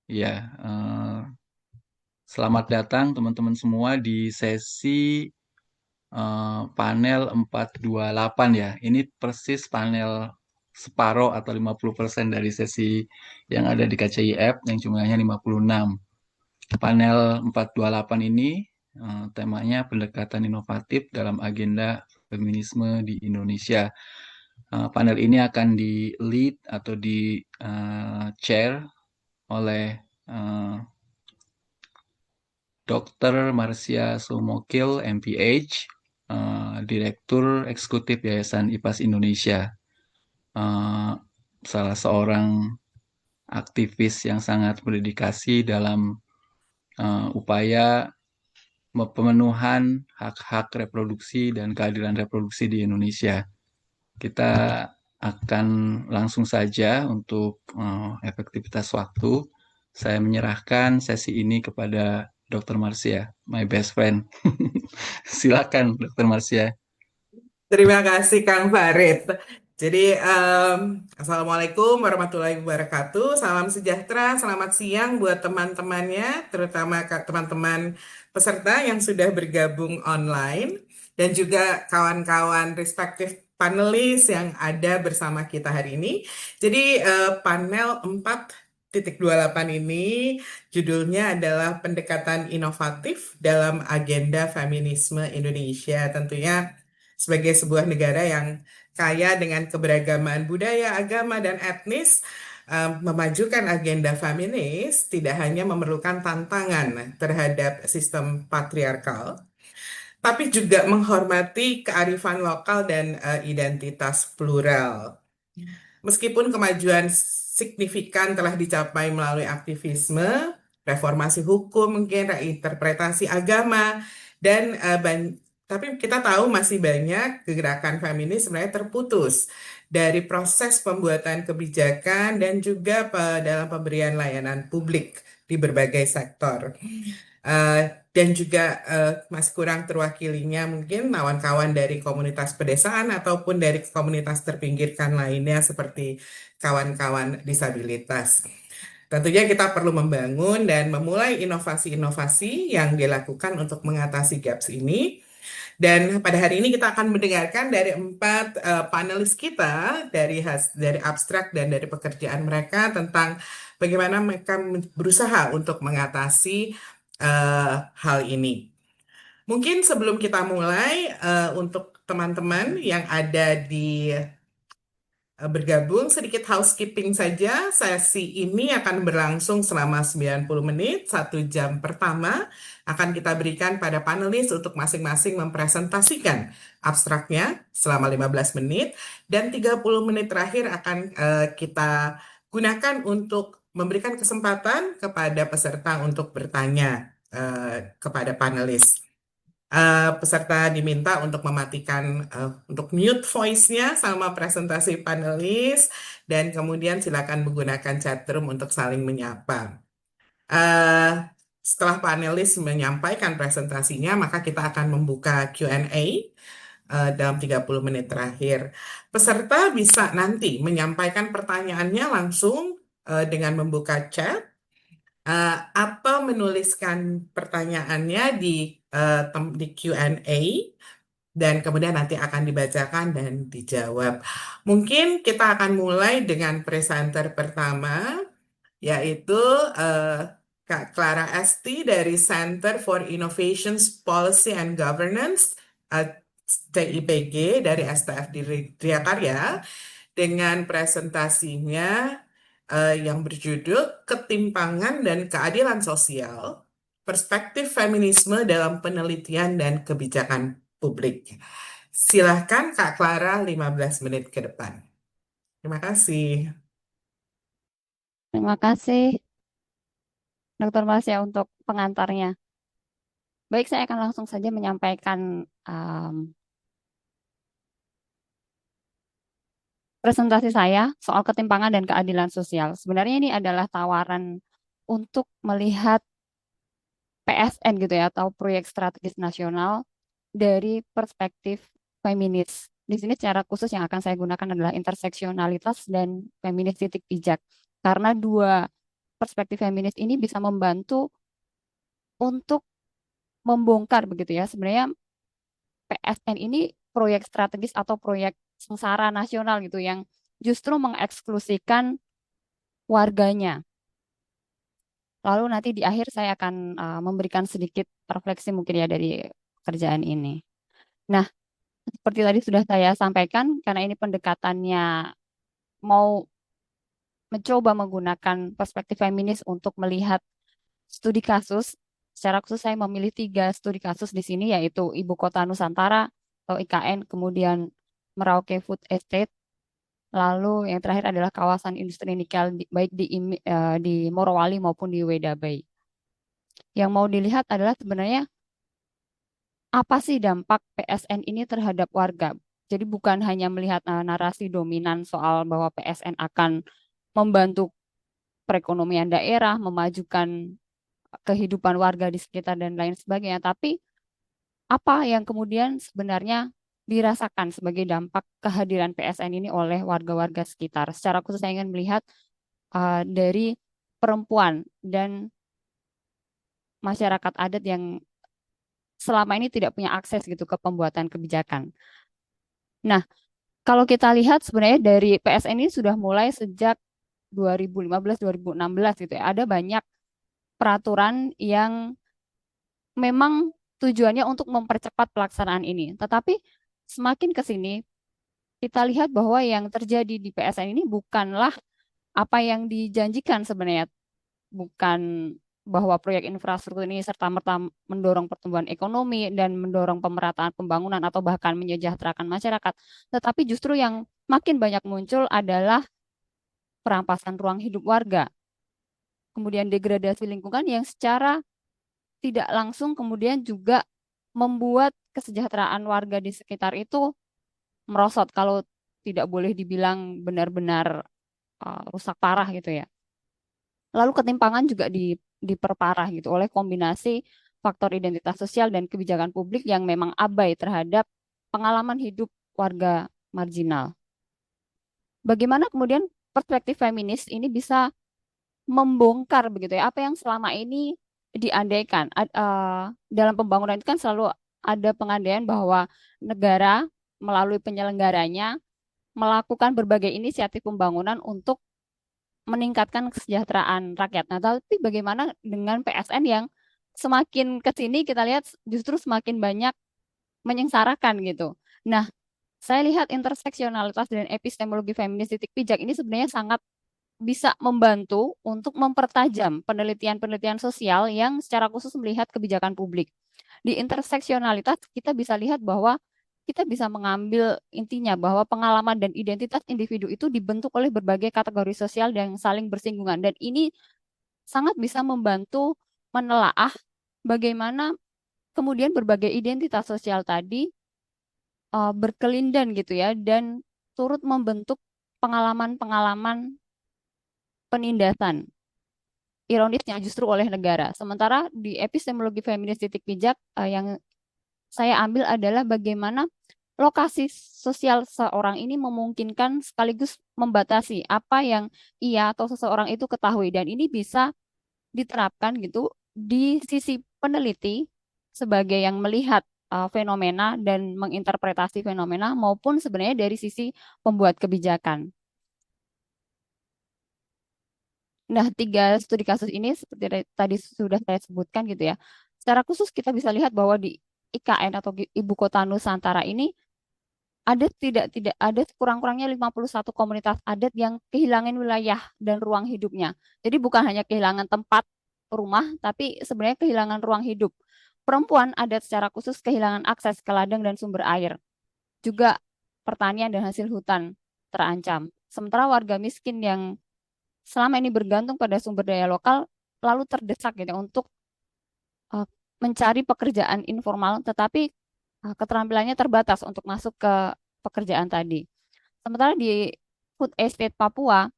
Ya, selamat datang teman-teman semua di sesi panel 428 ya. Ini persis panel separoh atau 50% dari sesi yang ada di KCIF yang jumlahnya 56. Panel 428 ini temanya pendekatan inovatif dalam agenda feminisme di Indonesia. Panel ini akan di lead atau di chair oleh eh, Dr. Marcia Sumokil, MPH, Direktur Eksekutif Yayasan IPAS Indonesia. Eh, Salah seorang aktivis yang sangat berdedikasi dalam upaya pemenuhan hak-hak reproduksi dan keadilan reproduksi di Indonesia. Kita akan langsung saja untuk efektivitas waktu. Saya menyerahkan sesi ini kepada Dr. Marcia, my best friend. Silakan, Dr. Marcia. Terima kasih Kang Farid. Jadi, Assalamualaikum warahmatullahi wabarakatuh. Salam sejahtera, selamat siang buat teman-temannya, terutama teman-teman peserta yang sudah bergabung online, dan juga kawan-kawan respective panelis yang ada bersama kita hari ini. Jadi, panel 4.28 ini judulnya adalah pendekatan inovatif dalam agenda feminisme Indonesia. Tentunya sebagai sebuah negara yang kaya dengan keberagaman budaya, agama, dan etnis, memajukan agenda feminis tidak hanya memerlukan tantangan terhadap sistem patriarkal, tapi juga menghormati kearifan lokal dan identitas plural. Meskipun kemajuan signifikan telah dicapai melalui aktivisme, reformasi hukum, mungkin reinterpretasi agama, dan tapi kita tahu masih banyak gerakan feminis sebenarnya terputus dari proses pembuatan kebijakan dan juga dalam pemberian layanan publik di berbagai sektor. Dan juga masih kurang terwakilinya mungkin kawan-kawan dari komunitas pedesaan ataupun dari komunitas terpinggirkan lainnya seperti kawan-kawan disabilitas. Tentunya kita perlu membangun dan memulai inovasi-inovasi yang dilakukan untuk mengatasi gaps ini. Dan pada hari ini kita akan mendengarkan dari empat panelis kita dari abstrak dan dari pekerjaan mereka tentang bagaimana mereka berusaha untuk mengatasi hal ini. Mungkin sebelum kita mulai, untuk teman-teman yang ada di bergabung, sedikit housekeeping saja. Sesi ini akan berlangsung selama 90 menit. 1 jam pertama akan kita berikan pada panelis untuk masing-masing mempresentasikan abstraknya selama 15 menit. Dan 30 menit terakhir akan kita gunakan untuk memberikan kesempatan kepada peserta untuk bertanya kepada panelis. Peserta diminta untuk mematikan, untuk mute voice-nya sama presentasi panelis, dan kemudian silakan menggunakan chat room untuk saling menyapa. Eh, Setelah panelis menyampaikan presentasinya, maka kita akan membuka Q&A dalam 30 menit terakhir. Peserta bisa nanti menyampaikan pertanyaannya langsung dengan membuka chat, atau menuliskan pertanyaannya di Q&A, dan kemudian nanti akan dibacakan dan dijawab. Mungkin kita akan mulai dengan presenter pertama, yaitu eh, Kak Clara Esti dari Center for Innovations Policy and Governance, eh, CIPG dari STF di Triakarya, dengan presentasinya yang berjudul Ketimpangan dan Keadilan Sosial, Perspektif Feminisme dalam Penelitian dan Kebijakan Publik. Silahkan Kak Clara 15 menit ke depan. Terima kasih. Terima kasih, Dr. Masya, untuk pengantarnya. Baik, saya akan langsung saja menyampaikan presentasi saya soal ketimpangan dan keadilan sosial. Sebenarnya ini adalah tawaran untuk melihat PSN gitu ya, atau proyek strategis nasional dari perspektif feminis. Di sini secara khusus yang akan saya gunakan adalah interseksionalitas dan feminis titik pijak. Karena dua perspektif feminis ini bisa membantu untuk membongkar begitu ya. Sebenarnya PSN ini proyek strategis atau proyek sengsara nasional gitu yang justru mengeksklusikan warganya. Lalu nanti di akhir saya akan memberikan sedikit refleksi mungkin ya dari pekerjaan ini. Nah, seperti tadi sudah saya sampaikan, karena ini pendekatannya mau mencoba menggunakan perspektif feminis untuk melihat studi kasus. Secara khusus saya memilih 3 studi kasus di sini, yaitu Ibu Kota Nusantara atau IKN, kemudian Merauke Food Estate, lalu yang terakhir adalah kawasan industri nikel baik di Morowali maupun di Weda Bay. Yang mau dilihat adalah sebenarnya apa sih dampak PSN ini terhadap warga. Jadi bukan hanya melihat narasi dominan soal bahwa PSN akan membantu perekonomian daerah, memajukan kehidupan warga di sekitar dan lain sebagainya, tapi apa yang kemudian sebenarnya dirasakan sebagai dampak kehadiran PSN ini oleh warga-warga sekitar. Secara khusus saya ingin melihat dari perempuan dan masyarakat adat yang selama ini tidak punya akses gitu ke pembuatan kebijakan. Nah, kalau kita lihat sebenarnya dari PSN ini sudah mulai sejak 2015-2016 gitu ya. Ada banyak peraturan yang memang tujuannya untuk mempercepat pelaksanaan ini. Tetapi semakin ke sini kita lihat bahwa yang terjadi di PSN ini bukanlah apa yang dijanjikan sebenarnya. Bukan bahwa proyek infrastruktur ini serta-merta mendorong pertumbuhan ekonomi dan mendorong pemerataan pembangunan atau bahkan menyejahterakan masyarakat. Tetapi justru yang makin banyak muncul adalah perampasan ruang hidup warga. Kemudian degradasi lingkungan yang secara tidak langsung kemudian juga membuat kesejahteraan warga di sekitar itu merosot kalau tidak boleh dibilang benar-benar rusak parah gitu ya. Lalu ketimpangan juga diperparah gitu oleh kombinasi faktor identitas sosial dan kebijakan publik yang memang abai terhadap pengalaman hidup warga marginal. Bagaimana kemudian perspektif feminis ini bisa membongkar begitu ya apa yang selama ini diandaikan dalam pembangunan itu kan selalu ada pengandaian bahwa negara melalui penyelenggaranya melakukan berbagai inisiatif pembangunan untuk meningkatkan kesejahteraan rakyat. Nah, tapi bagaimana dengan PSN yang semakin ke sini kita lihat justru semakin banyak menyengsarakan gitu. Nah, saya lihat interseksionalitas dan epistemologi feminis titik pijak ini sebenarnya sangat bisa membantu untuk mempertajam penelitian-penelitian sosial yang secara khusus melihat kebijakan publik. Di interseksionalitas kita bisa lihat bahwa kita bisa mengambil intinya bahwa pengalaman dan identitas individu itu dibentuk oleh berbagai kategori sosial yang saling bersinggungan. Dan ini sangat bisa membantu menelaah bagaimana kemudian berbagai identitas sosial tadi berkelindan gitu ya dan turut membentuk pengalaman-pengalaman penindasan ironisnya justru oleh negara. Sementara di epistemologi feminis titik pijak yang saya ambil adalah bagaimana lokasi sosial seorang ini memungkinkan sekaligus membatasi apa yang ia atau seseorang itu ketahui dan ini bisa diterapkan gitu di sisi peneliti sebagai yang melihat fenomena dan menginterpretasi fenomena maupun sebenarnya dari sisi pembuat kebijakan. Nah, 3 studi kasus ini seperti tadi sudah saya sebutkan gitu ya. Secara khusus kita bisa lihat bahwa di IKN atau Ibu Kota Nusantara ini ada tidak ada kurang-kurangnya 51 komunitas adat yang kehilangan wilayah dan ruang hidupnya. Jadi bukan hanya kehilangan tempat rumah, tapi sebenarnya kehilangan ruang hidup. Perempuan adat secara khusus kehilangan akses ke ladang dan sumber air. Juga pertanian dan hasil hutan terancam. Sementara warga miskin yang selama ini bergantung pada sumber daya lokal lalu terdesak gitu untuk mencari pekerjaan informal, tetapi keterampilannya terbatas untuk masuk ke pekerjaan tadi. Sementara di Food Estate Papua,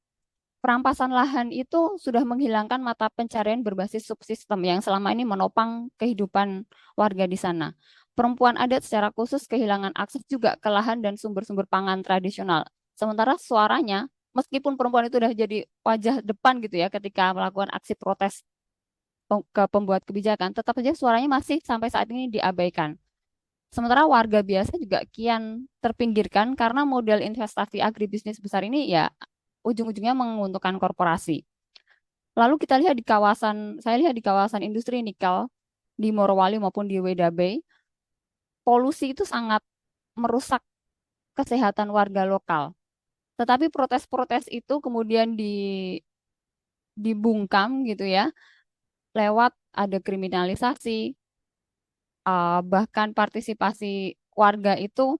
perampasan lahan itu sudah menghilangkan mata pencarian berbasis subsistem yang selama ini menopang kehidupan warga di sana. Perempuan adat secara khusus kehilangan akses juga ke lahan dan sumber-sumber pangan tradisional. Sementara suaranya meskipun perempuan itu udah jadi wajah depan gitu ya ketika melakukan aksi protes ke pembuat kebijakan, tetap saja suaranya masih sampai saat ini diabaikan. Sementara warga biasa juga kian terpinggirkan karena model investasi agribisnis besar ini ya ujung-ujungnya menguntungkan korporasi. Lalu kita lihat di kawasan, saya lihat di kawasan industri nikel di Morowali maupun di Weda Bay, polusi itu sangat merusak kesehatan warga lokal. Tetapi protes-protes itu kemudian dibungkam gitu ya, lewat ada kriminalisasi, bahkan partisipasi warga itu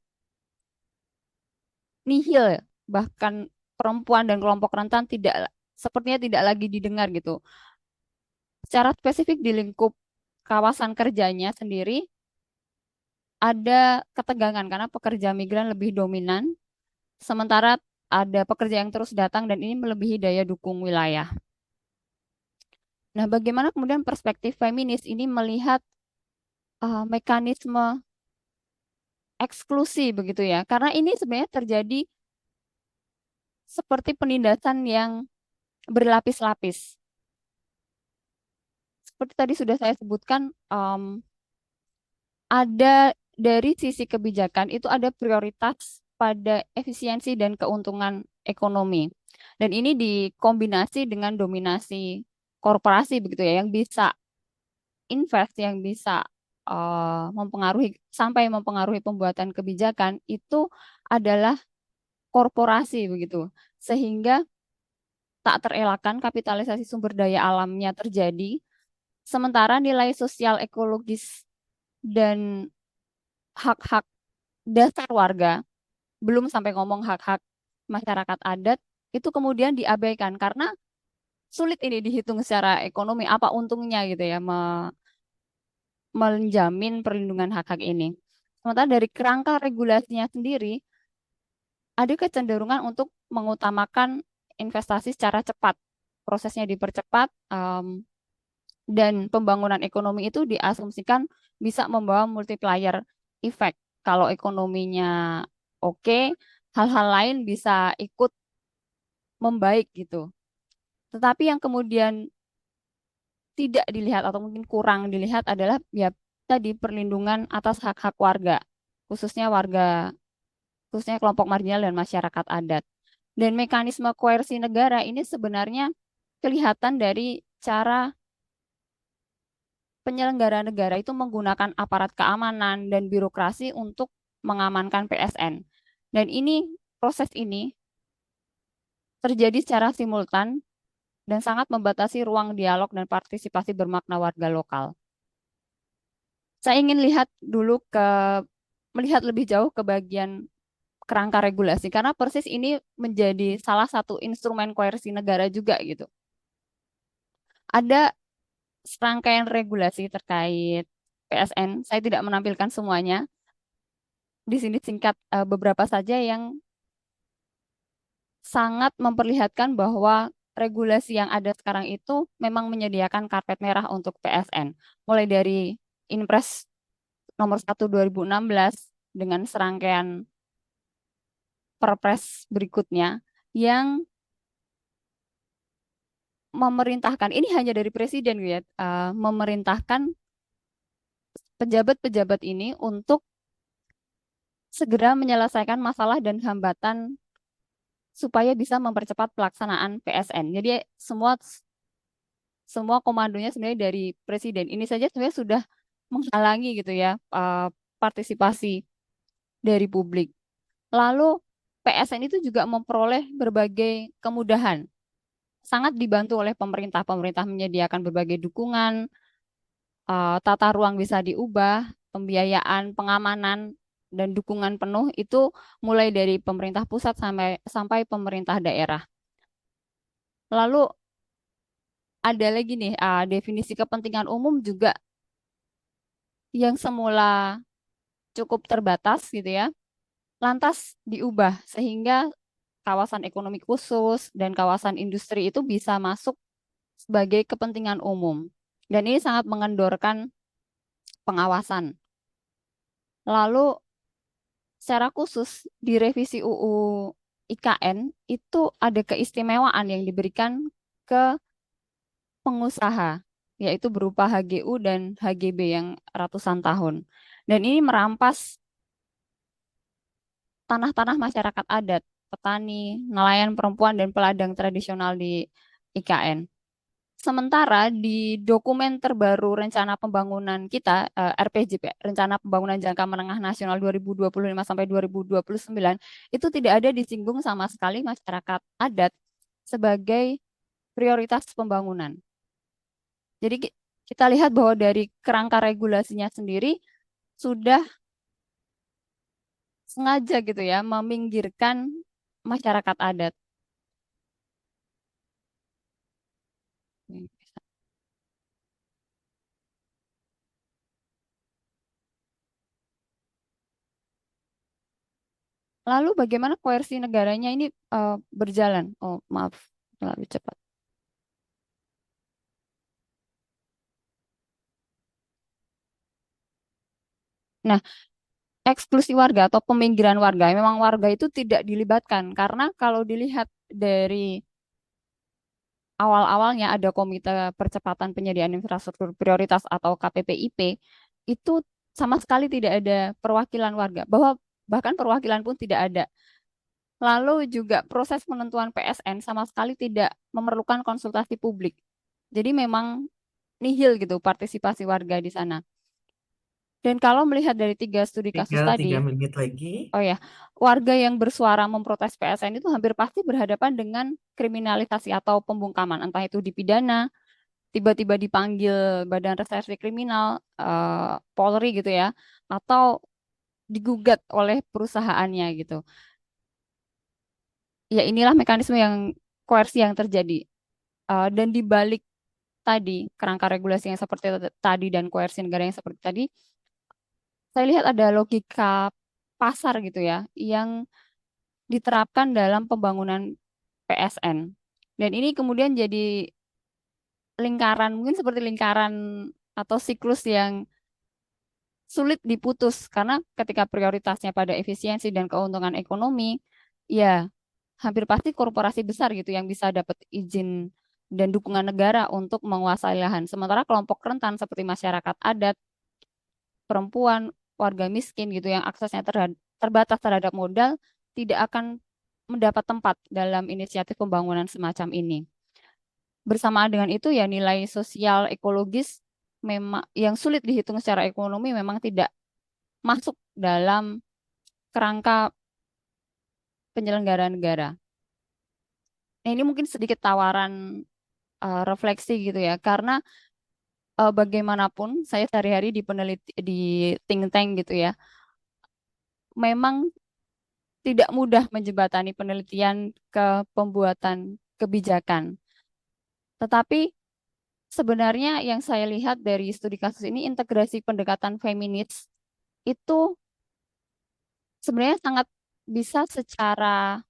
nihil, bahkan perempuan dan kelompok rentan sepertinya tidak lagi didengar gitu. Secara spesifik di lingkup kawasan kerjanya sendiri ada ketegangan karena pekerja migran lebih dominan, sementara ada pekerja yang terus datang dan ini melebihi daya dukung wilayah. Nah, bagaimana kemudian perspektif feminis ini melihat mekanisme eksklusi begitu ya? Karena ini sebenarnya terjadi seperti penindasan yang berlapis-lapis. Seperti tadi sudah saya sebutkan, ada dari sisi kebijakan itu ada prioritas pada efisiensi dan keuntungan ekonomi. Dan ini dikombinasi dengan dominasi korporasi begitu ya, yang bisa invest, yang bisa mempengaruhi sampai mempengaruhi pembuatan kebijakan itu adalah korporasi begitu. Sehingga tak terelakkan kapitalisasi sumber daya alamnya terjadi, sementara nilai sosial ekologis dan hak-hak dasar warga, belum sampai ngomong hak-hak masyarakat adat, itu kemudian diabaikan karena sulit ini dihitung secara ekonomi, apa untungnya gitu ya menjamin perlindungan hak-hak ini. Sementara dari kerangka regulasinya sendiri, ada kecenderungan untuk mengutamakan investasi secara cepat. Prosesnya dipercepat, dan pembangunan ekonomi itu diasumsikan bisa membawa multiplier effect. Kalau ekonominya oke, hal-hal lain bisa ikut membaik gitu. Tetapi yang kemudian tidak dilihat atau mungkin kurang dilihat adalah ya tadi perlindungan atas hak-hak warga, khususnya kelompok marginal dan masyarakat adat. Dan mekanisme koersi negara ini sebenarnya kelihatan dari cara penyelenggara negara itu menggunakan aparat keamanan dan birokrasi untuk mengamankan PSN. Dan proses ini terjadi secara simultan dan sangat membatasi ruang dialog dan partisipasi bermakna warga lokal. Saya ingin melihat lebih jauh ke bagian kerangka regulasi karena persis ini menjadi salah satu instrumen koersi negara juga gitu. Ada serangkaian regulasi terkait PSN. Saya tidak menampilkan semuanya. Di sini singkat beberapa saja yang sangat memperlihatkan bahwa regulasi yang ada sekarang itu memang menyediakan karpet merah untuk PSN. Mulai dari Inpres nomor 1 2016 dengan serangkaian perpres berikutnya yang memerintahkan, ini hanya dari presiden ya, memerintahkan pejabat-pejabat ini untuk segera menyelesaikan masalah dan hambatan supaya bisa mempercepat pelaksanaan PSN. Jadi semua komandonya sebenarnya dari presiden. Ini saja sebenarnya sudah menghalangi gitu ya partisipasi dari publik. Lalu PSN itu juga memperoleh berbagai kemudahan. Sangat dibantu oleh pemerintah. Pemerintah menyediakan berbagai dukungan, tata ruang bisa diubah, pembiayaan, pengamanan, dan dukungan penuh itu mulai dari pemerintah pusat sampai pemerintah daerah. Lalu ada lagi nih definisi kepentingan umum juga yang semula cukup terbatas gitu ya, lantas diubah sehingga kawasan ekonomi khusus dan kawasan industri itu bisa masuk sebagai kepentingan umum. Dan ini sangat mengendorkan pengawasan. Lalu secara khusus di revisi UU IKN itu ada keistimewaan yang diberikan ke pengusaha, yaitu berupa HGU dan HGB yang ratusan tahun. Dan ini merampas tanah-tanah masyarakat adat, petani, nelayan perempuan, dan peladang tradisional di IKN. Sementara di dokumen terbaru rencana pembangunan kita, RPJP, Rencana Pembangunan Jangka Menengah Nasional 2025 sampai 2029, itu tidak ada disinggung sama sekali masyarakat adat sebagai prioritas pembangunan. Jadi kita lihat bahwa dari kerangka regulasinya sendiri sudah sengaja gitu ya meminggirkan masyarakat adat. Lalu bagaimana koersi negaranya ini berjalan? Oh, maaf, lebih cepat. Nah, eksklusi warga atau peminggiran warga, memang warga itu tidak dilibatkan karena kalau dilihat dari awal-awalnya ada Komite Percepatan Penyediaan Infrastruktur Prioritas atau KPPIP, itu sama sekali tidak ada perwakilan warga, bahkan perwakilan pun tidak ada. Lalu juga proses penentuan PSN sama sekali tidak memerlukan konsultasi publik. Jadi memang nihil gitu partisipasi warga di sana. Dan kalau melihat dari 3 studi kasus Tinggal 3 tadi, menit lagi. oh ya, warga yang bersuara memprotes PSN itu hampir pasti berhadapan dengan kriminalisasi atau pembungkaman, entah itu dipidana, tiba-tiba dipanggil Badan Reserse Kriminal, Polri gitu ya, atau digugat oleh perusahaannya gitu. Ya inilah mekanisme yang koersi yang terjadi. Dan di balik tadi, kerangka regulasi yang seperti tadi dan koersi negara yang seperti tadi, saya lihat ada logika pasar gitu ya, yang diterapkan dalam pembangunan PSN. Dan ini kemudian jadi lingkaran, mungkin seperti lingkaran atau siklus yang sulit diputus karena ketika prioritasnya pada efisiensi dan keuntungan ekonomi, ya hampir pasti korporasi besar gitu yang bisa dapat izin dan dukungan negara untuk menguasai lahan. Sementara kelompok rentan seperti masyarakat adat, perempuan, warga miskin gitu yang aksesnya terbatas terhadap modal tidak akan mendapat tempat dalam inisiatif pembangunan semacam ini. Bersamaan dengan itu ya nilai sosial ekologis memang yang sulit dihitung secara ekonomi memang tidak masuk dalam kerangka penyelenggaraan negara. Nah, ini mungkin sedikit tawaran refleksi gitu ya, karena bagaimanapun saya sehari-hari di peneliti di think tank gitu ya, memang tidak mudah menjembatani penelitian ke pembuatan kebijakan. Tetapi sebenarnya yang saya lihat dari studi kasus ini, integrasi pendekatan feminis itu sebenarnya sangat bisa secara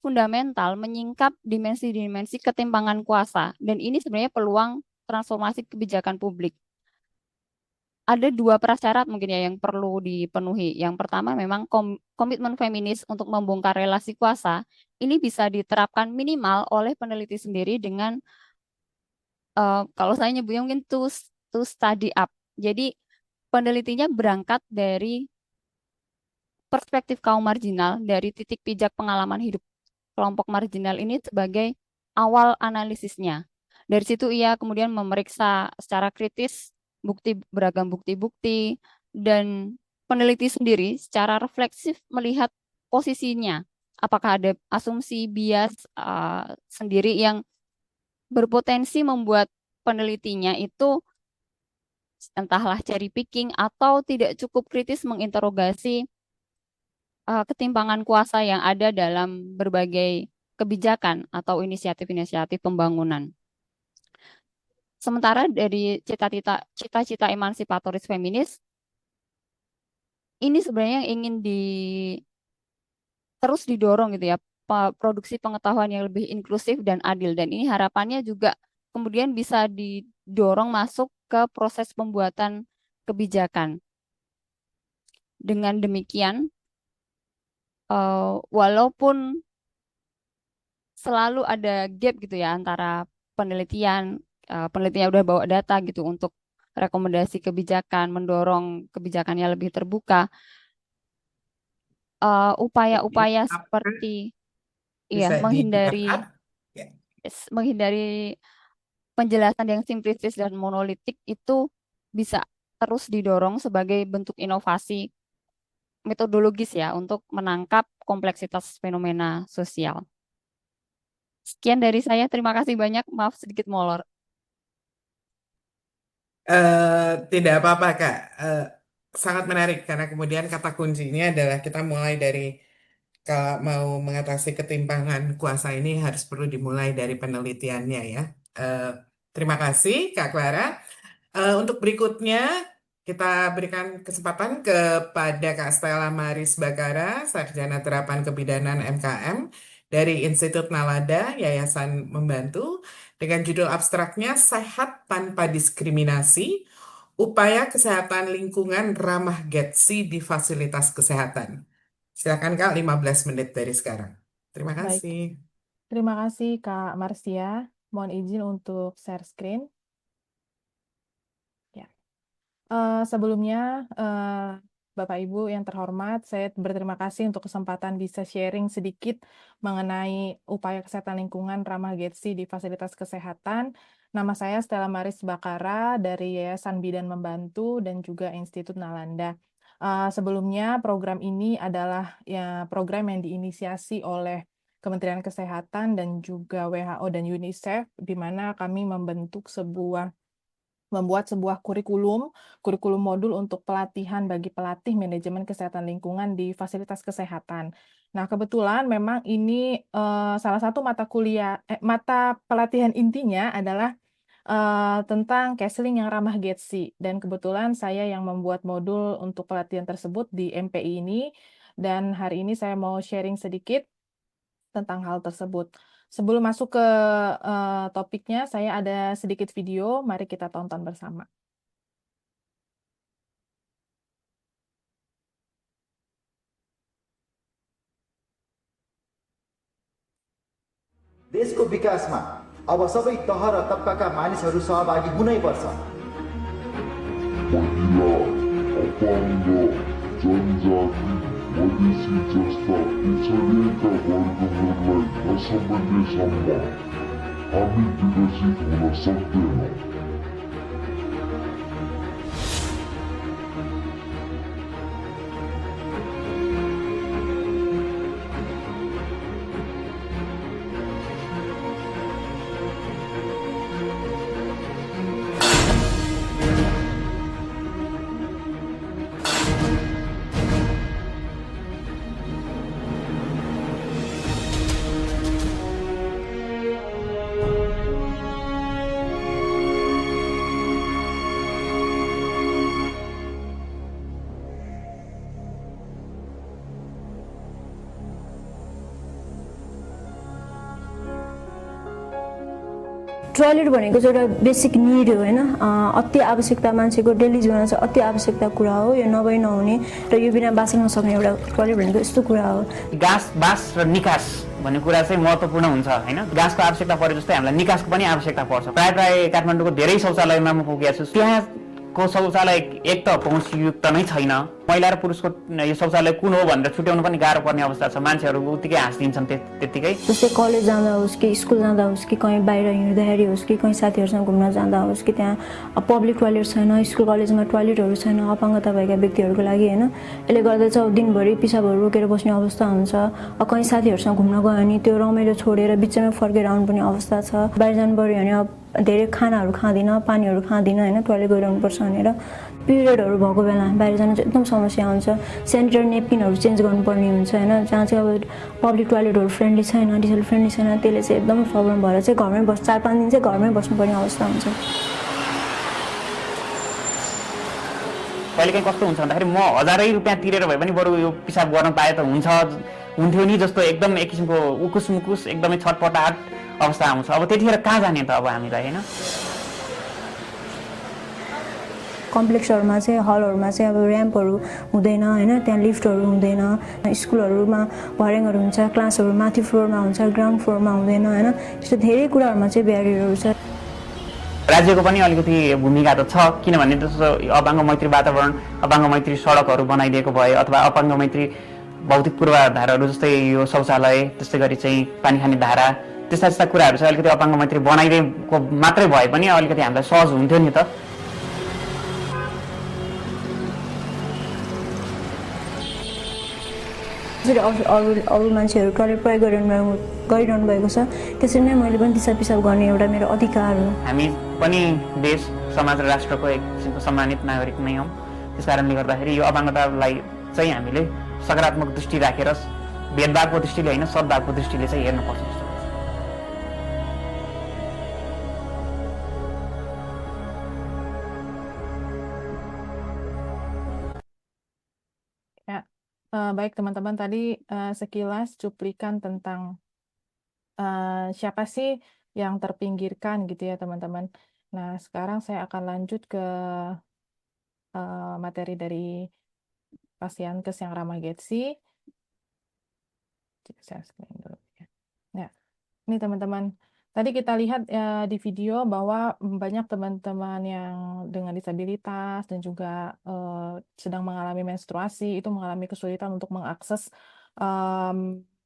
fundamental menyingkap dimensi-dimensi ketimpangan kuasa. Dan ini sebenarnya peluang transformasi kebijakan publik. Ada 2 prasyarat mungkin ya yang perlu dipenuhi. Yang pertama memang komitmen feminis untuk membongkar relasi kuasa ini bisa diterapkan minimal oleh peneliti sendiri dengan kalau saya nyebutnya mungkin to study up. Jadi penelitinya berangkat dari perspektif kaum marginal, dari titik pijak pengalaman hidup kelompok marginal ini sebagai awal analisisnya. Dari situ ia kemudian memeriksa secara kritis beragam bukti-bukti dan peneliti sendiri secara refleksif melihat posisinya. Apakah ada asumsi bias sendiri yang berpotensi membuat penelitinya itu entahlah cherry picking atau tidak cukup kritis menginterogasi ketimpangan kuasa yang ada dalam berbagai kebijakan atau inisiatif-inisiatif pembangunan. Sementara dari cita-cita emansipatoris feminis, ini sebenarnya yang ingin terus didorong gitu ya, produksi pengetahuan yang lebih inklusif dan adil. Dan ini harapannya juga kemudian bisa didorong masuk ke proses pembuatan kebijakan. Dengan demikian, walaupun selalu ada gap gitu ya antara penelitian, penelitian udah bawa data gitu untuk rekomendasi kebijakan, mendorong kebijakannya lebih terbuka. Jadi, Upaya-upaya apakah seperti bisa di-wrap up? Ya. menghindari penjelasan yang simplistis dan monolitik itu bisa terus didorong sebagai bentuk inovasi metodologis ya untuk menangkap kompleksitas fenomena sosial. Sekian dari saya, terima kasih banyak. Maaf sedikit molor. Tidak apa-apa, Kak. Sangat menarik karena kemudian kata kuncinya adalah kita mulai dari kalau mau mengatasi ketimpangan kuasa ini harus perlu dimulai dari penelitiannya ya. Eh, Terima kasih, Kak Clara. Untuk berikutnya, kita berikan kesempatan kepada Kak Stella Maris Bagara, Sarjana Terapan Kebidanan MKM dari Institut Nalada, Yayasan Membantu, dengan judul abstraknya Sehat Tanpa Diskriminasi, Upaya Kesehatan Lingkungan Ramah Getsi di Fasilitas Kesehatan. Silakan Kak, 15 menit dari sekarang. Terima Baik, kasih. terima kasih Kak Marsia. Mohon izin untuk share screen. Ya. Sebelumnya, Bapak Ibu yang terhormat, saya berterima kasih untuk kesempatan bisa sharing sedikit mengenai upaya kesehatan lingkungan ramah Getsi di fasilitas kesehatan. Nama saya Stella Maris Bakara dari Yayasan Bidan Membantu dan juga Institut Nalanda. Sebelumnya, program ini adalah ya, program yang diinisiasi oleh Kementerian Kesehatan dan juga WHO dan UNICEF, di mana kami membuat sebuah kurikulum modul untuk pelatihan bagi pelatih manajemen kesehatan lingkungan di fasilitas kesehatan. Nah, kebetulan memang ini salah satu mata pelatihan intinya adalah tentang counseling yang ramah Getsi. Dan kebetulan saya yang membuat modul untuk pelatihan tersebut di MPI ini. Dan hari ini saya mau sharing sedikit tentang hal tersebut. Sebelum masuk ke topiknya, saya ada sedikit video. Mari kita tonton bersama. देशको विकासमा अब सबै तह र तबकाका मानिसहरू सहभागी हुनै पर्छ। महिला, अपाङ्ग, जनजाति, मधेसी जस्ता पिछडिएका वर्गहरूलाई नसमेटेसम्म हामी विकसित हुन सक्दैनौँ। टोयलेट भनेको चाहिँ एउटा बेसिक निड हो हैन, अति आवश्यकता, मान्छेको डेली जीवनमा चाहिँ अति आवश्यकता कुरा हो। यो नभई नहुने र यो बिना बाँच्न नसक्ने एउटा टोयलेट भनेको यस्तो कुरा हो। बास र निकास भन्ने कुरा चाहिँ महत्त्वपूर्ण हुन्छ हैन। गाँसको आवश्यकता परे जस्तै हामीलाई निकासको पनि आवश्यकता पर्छ। प्राय काठमाडौँको धेरै शौचालयमा म पुगेको छु, त्यहाँको शौचालय एक त पहुँचयुक्त नै छैन। महिला र पुरुषको यो शौचालय कुन हो भनेर छुट्याउनु पनि गाह्रो पर्ने अवस्था छ। मान्छेहरू उत्तिकै हाँसिदिन्छन् त्यतिकै। जस्तै कलेज जाँदा होस् कि स्कुल जाँदा होस् कि कहीँ बाहिर हिँड्दाखेरि होस् कि कहीँ साथीहरूसँग घुम्न जाँदा होस् कि त्यहाँ पब्लिक टोयलेट छैन, स्कुल कलेजमा टोयलेटहरू छैन अपाङ्गता भएका व्यक्तिहरूको लागि हैन। यसले गर्दा चाहिँ दिनभरि पिसाबहरू रोकेर बस्ने अवस्था हुन्छ। कहीँ साथीहरूसँग घुम्न गयो भने त्यो रमाइलो छोडेर बिचमै फर्केर आउनुपर्ने अवस्था छ। बाहिर जानु पर्यो भने धेरै खानाहरू खाँदिन, पानीहरू खाँदिन हैन, टोयलेट गइरहनुपर्छ भनेर। पिरियडहरू भएको बेला बाहिर जानु चाहिँ एकदम समस्या हुन्छ। सेनिटरी नेपकिनहरू चेन्ज गर्नुपर्ने हुन्छ हैन, जहाँ चाहिँ अब पब्लिक टोयलेटहरू फ्रेन्डली छैन, डिसेबल फ्रेन्डली छैन, त्यसले चाहिँ एकदमै प्रब्लम भएर चाहिँ घरमै 4-5 दिन चाहिँ घरमै बस्नुपर्ने अवस्था हुन्छ। कहिलेकाहीँ कस्तो हुन्छ भन्दाखेरि म 1000 रुपैयाँ तिरेर भए पनि बरु यो पिसाब गर्न पाए त हुन्थ्यो नि जस्तो एकदम एक किसिमको उकुस मुकुस एकदमै छटपटाट अवस्था आउँछ। अब त्यतिखेर कहाँ जाने त अब हामीलाई हैन। कम्प्लेक्सहरूमा चाहिँ हलहरूमा चाहिँ अब ऱ्याम्पहरू हुँदैन होइन, त्यहाँ लिफ्टहरू हुँदैन, स्कुलहरूमा भर्याङहरू हुन्छ, क्लासहरू माथि फ्लोरमा हुन्छ, ग्राउन्ड फ्लोरमा हुँदैन होइन, यस्तो धेरै कुराहरूमा चाहिँ ब्यारियरहरू छ। राज्यको पनि अलिकति भूमिका त छ, किनभने जस्तो अपाङ्ग मैत्री वातावरण, अपाङ्ग मैत्री सडकहरू बनाइदिएको भए अथवा अपाङ्ग मैत्री भौतिक पूर्वाधारहरू जस्तै यो शौचालय, त्यस्तै गरी चाहिँ पानी खाने धारा, त्यस्ता त्यस्ता कुराहरू चाहिँ अलिकति अपाङ्ग मैत्री बनाइदिएको मात्रै भए पनि अलिकति हामीलाई सहज हुन्थ्यो नि त। जसरी अरू मान्छेहरू टोयलेट प्रयोग गरिरहनु भएको छ, त्यसरी नै मैले पनि दिसा पिसाब गर्ने एउटा मेरो अधिकार हो। हामी पनि देश, समाज र राष्ट्रको एक किसिमको सम्मानित नागरिक नै हौँ। त्यस कारणले गर्दाखेरि यो अपाङ्गतालाई चाहिँ हामीले सकारात्मक दृष्टि राखेर, भेदभावको दृष्टिले होइन सद्भावको दृष्टिले चाहिँ हेर्नुपर्छ जस्तो लाग्छ। Baik teman-teman, tadi sekilas cuplikan tentang siapa sih yang terpinggirkan gitu ya teman-teman. Nah sekarang saya akan lanjut ke materi dari Pasienkes yang ramah Getsi. Saya screen dulu ya. Nah, ini teman-teman. Tadi kita lihat di video bahwa banyak teman-teman yang dengan disabilitas dan juga sedang mengalami menstruasi itu mengalami kesulitan untuk mengakses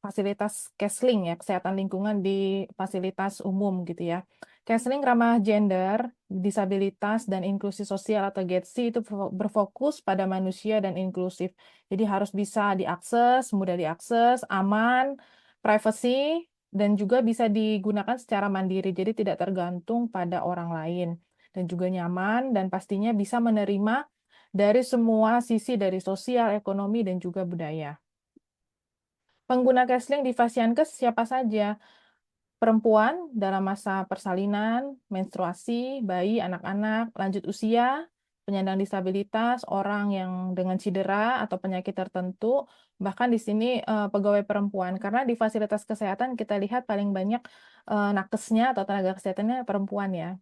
fasilitas CASLINK ya, kesehatan lingkungan di fasilitas umum gitu ya. CASLINK ramah gender, disabilitas, dan inklusi sosial atau GETSI itu berfokus pada manusia dan inklusif. Jadi harus bisa diakses, mudah diakses, aman, privacy, dan juga bisa digunakan secara mandiri, jadi tidak tergantung pada orang lain. Dan juga nyaman, dan pastinya bisa menerima dari semua sisi dari sosial, ekonomi, dan juga budaya. Pengguna CASLINK di Pasienkes siapa saja? Perempuan dalam masa persalinan, menstruasi, bayi, anak-anak, lanjut usia, penyandang disabilitas, orang yang dengan cedera atau penyakit tertentu, bahkan di sini pegawai perempuan. Karena di fasilitas kesehatan kita lihat paling banyak nakesnya atau tenaga kesehatannya perempuan ya.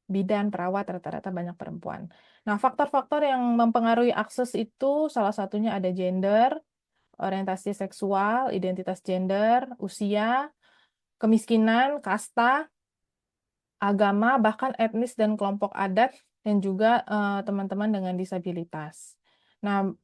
Bidan, perawat, rata-rata banyak perempuan. Nah, faktor-faktor yang mempengaruhi akses itu salah satunya ada gender, orientasi seksual, identitas gender, usia, kemiskinan, kasta, agama, bahkan etnis dan kelompok adat, dan juga teman-teman dengan disabilitas. Nah,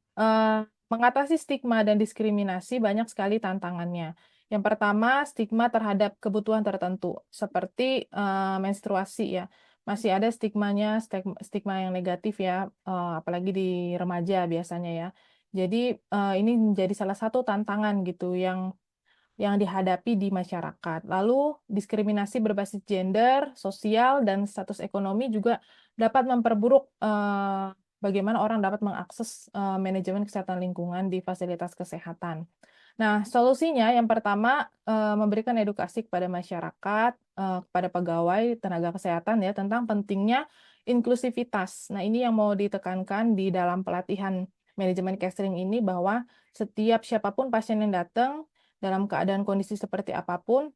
mengatasi stigma dan diskriminasi banyak sekali tantangannya. Yang pertama, stigma terhadap kebutuhan tertentu, seperti menstruasi ya. Masih ada stigmanya, stigma yang negatif ya, apalagi di remaja biasanya ya. Jadi ini menjadi salah satu tantangan gitu yang dihadapi di masyarakat. Lalu diskriminasi berbasis gender, sosial, dan status ekonomi juga dapat memperburuk bagaimana orang dapat mengakses manajemen kesehatan lingkungan di fasilitas kesehatan. Nah, solusinya yang pertama memberikan edukasi kepada masyarakat, kepada pegawai, tenaga kesehatan ya tentang pentingnya inklusivitas. Nah, ini yang mau ditekankan di dalam pelatihan manajemen CASLINK ini, bahwa setiap siapapun pasien yang datang dalam keadaan kondisi seperti apapun,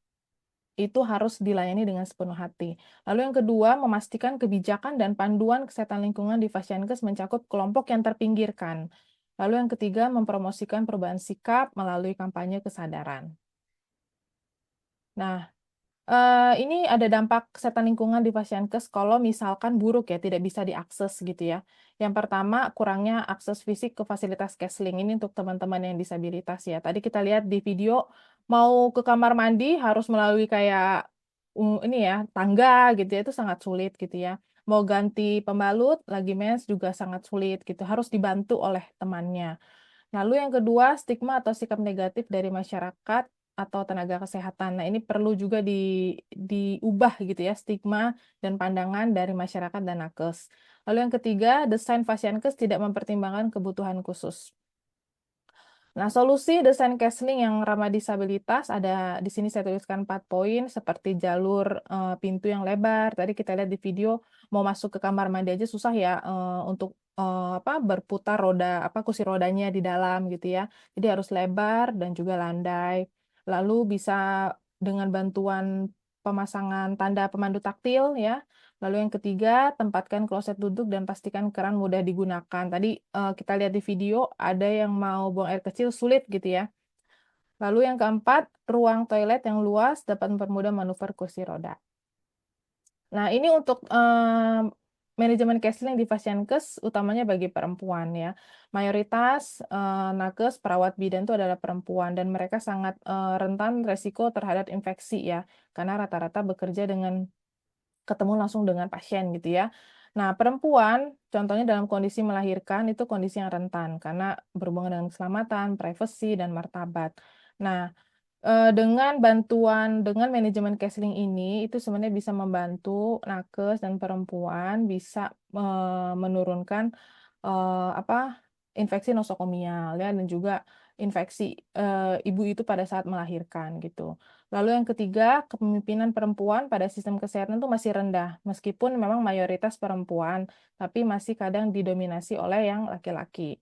itu harus dilayani dengan sepenuh hati. Lalu yang kedua, memastikan kebijakan dan panduan kesehatan lingkungan di Pasienkes mencakup kelompok yang terpinggirkan. Lalu yang ketiga, mempromosikan perubahan sikap melalui kampanye kesadaran. Nah, ini ada dampak kesehatan lingkungan di Pasienkes kalau misalkan buruk ya, tidak bisa diakses gitu ya. Yang pertama, kurangnya akses fisik ke fasilitas CASLINK. Ini untuk teman-teman yang disabilitas ya. Tadi kita lihat di video, mau ke kamar mandi harus melalui kayak ini ya, tangga gitu ya, itu sangat sulit gitu ya. Mau ganti pembalut, lagi mens juga sangat sulit gitu, harus dibantu oleh temannya. Lalu yang kedua, stigma atau sikap negatif dari masyarakat atau tenaga kesehatan. Nah, ini perlu juga diubah gitu ya, stigma dan pandangan dari masyarakat dan nakes. Lalu yang ketiga, desain Pasienkes tidak mempertimbangkan kebutuhan khusus. Nah, solusi desain CASLINK yang ramah disabilitas ada di sini saya tuliskan 4 poin, seperti jalur pintu yang lebar. Tadi kita lihat di video, mau masuk ke kamar mandi aja susah ya untuk berputar roda kursi rodanya di dalam gitu ya. Jadi harus lebar dan juga landai. Lalu bisa dengan bantuan pemasangan tanda pemandu taktil ya. Lalu yang ketiga, tempatkan kloset duduk dan pastikan keran mudah digunakan. Tadi kita lihat di video ada yang mau buang air kecil sulit gitu ya. Lalu yang keempat, ruang toilet yang luas dapat mempermudah manuver kursi roda. Nah, ini untuk manajemen counseling di Fasiankes utamanya bagi perempuan ya. Mayoritas nakes, perawat bidan itu adalah perempuan dan mereka sangat rentan resiko terhadap infeksi ya. Karena rata-rata bekerja dengan ketemu langsung dengan pasien gitu ya. Nah, perempuan contohnya dalam kondisi melahirkan itu kondisi yang rentan karena berhubungan dengan keselamatan, privasi dan martabat. Nah, dengan manajemen counseling ini itu sebenarnya bisa membantu nakes dan perempuan bisa menurunkan infeksi nosokomial ya dan juga infeksi ibu itu pada saat melahirkan gitu. Lalu yang ketiga, kepemimpinan perempuan pada sistem kesehatan itu masih rendah meskipun memang mayoritas perempuan tapi masih kadang didominasi oleh yang laki-laki.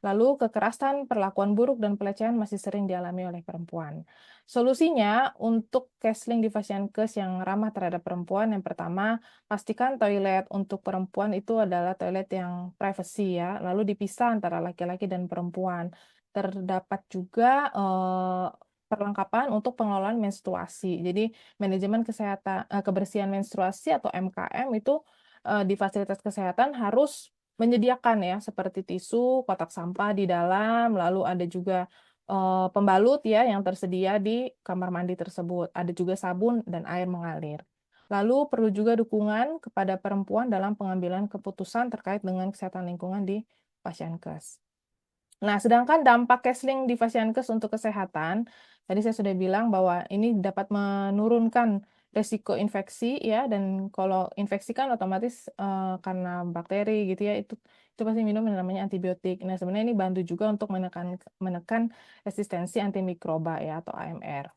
Lalu kekerasan, perlakuan buruk, dan pelecehan masih sering dialami oleh perempuan. Solusinya untuk counseling di Fasiankes yang ramah terhadap perempuan, yang pertama, pastikan toilet untuk perempuan itu adalah toilet yang privacy ya, lalu dipisah antara laki-laki dan perempuan. Terdapat juga perlengkapan untuk pengelolaan menstruasi. Jadi manajemen kesehatan kebersihan menstruasi atau MKM itu di fasilitas kesehatan harus menyediakan ya seperti tisu, kotak sampah di dalam, lalu ada juga pembalut ya yang tersedia di kamar mandi tersebut. Ada juga sabun dan air mengalir. Lalu perlu juga dukungan kepada perempuan dalam pengambilan keputusan terkait dengan kesehatan lingkungan di Fasiankes. Nah, sedangkan dampak counseling di Fasiankes untuk kesehatan, tadi saya sudah bilang bahwa ini dapat menurunkan resiko infeksi ya, dan kalau infeksi kan otomatis karena bakteri gitu ya, itu pasti minum yang namanya antibiotik. Nah, sebenarnya ini bantu juga untuk menekan resistensi antimikroba ya atau AMR.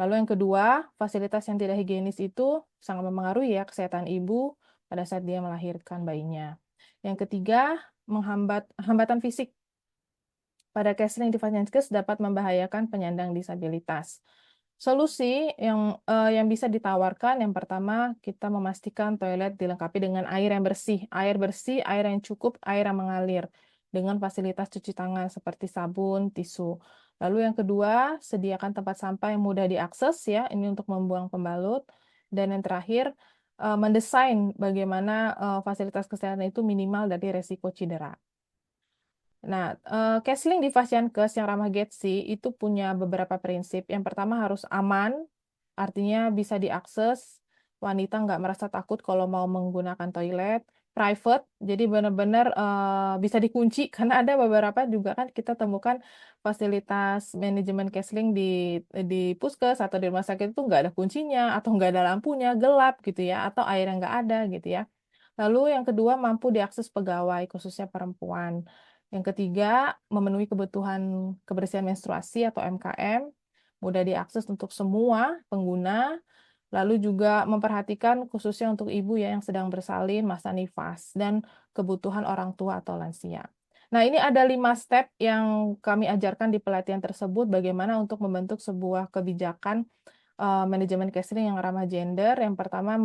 Lalu yang kedua, fasilitas yang tidak higienis itu sangat mempengaruhi ya kesehatan ibu pada saat dia melahirkan bayinya. Yang ketiga, hambatan fisik pada counseling di Fasiankes dapat membahayakan penyandang disabilitas. Solusi yang bisa ditawarkan, yang pertama kita memastikan toilet dilengkapi dengan air yang bersih, air yang cukup, air yang mengalir, dengan fasilitas cuci tangan seperti sabun, tisu. Lalu yang kedua, sediakan tempat sampah yang mudah diakses ya, ini untuk membuang pembalut. Dan yang terakhir, mendesain bagaimana fasilitas kesehatan itu minimal dari resiko cedera. Nah, counseling di Fasiankes yang ramah GETSI itu punya beberapa prinsip. Yang pertama harus aman, artinya bisa diakses, wanita nggak merasa takut kalau mau menggunakan toilet, private, jadi benar-benar bisa dikunci, karena ada beberapa juga kan kita temukan fasilitas manajemen counseling di puskes atau di rumah sakit itu nggak ada kuncinya, atau nggak ada lampunya, gelap gitu ya, atau air yang nggak ada gitu ya. Lalu yang kedua, mampu diakses pegawai, khususnya perempuan. Yang ketiga, memenuhi kebutuhan kebersihan menstruasi atau MKM, mudah diakses untuk semua pengguna, lalu juga memperhatikan khususnya untuk ibu ya yang sedang bersalin, masa nifas, dan kebutuhan orang tua atau lansia. Nah, ini ada 5 step yang kami ajarkan di pelatihan tersebut, bagaimana untuk membentuk sebuah kebijakan manajemen counseling yang ramah gender. Yang pertama,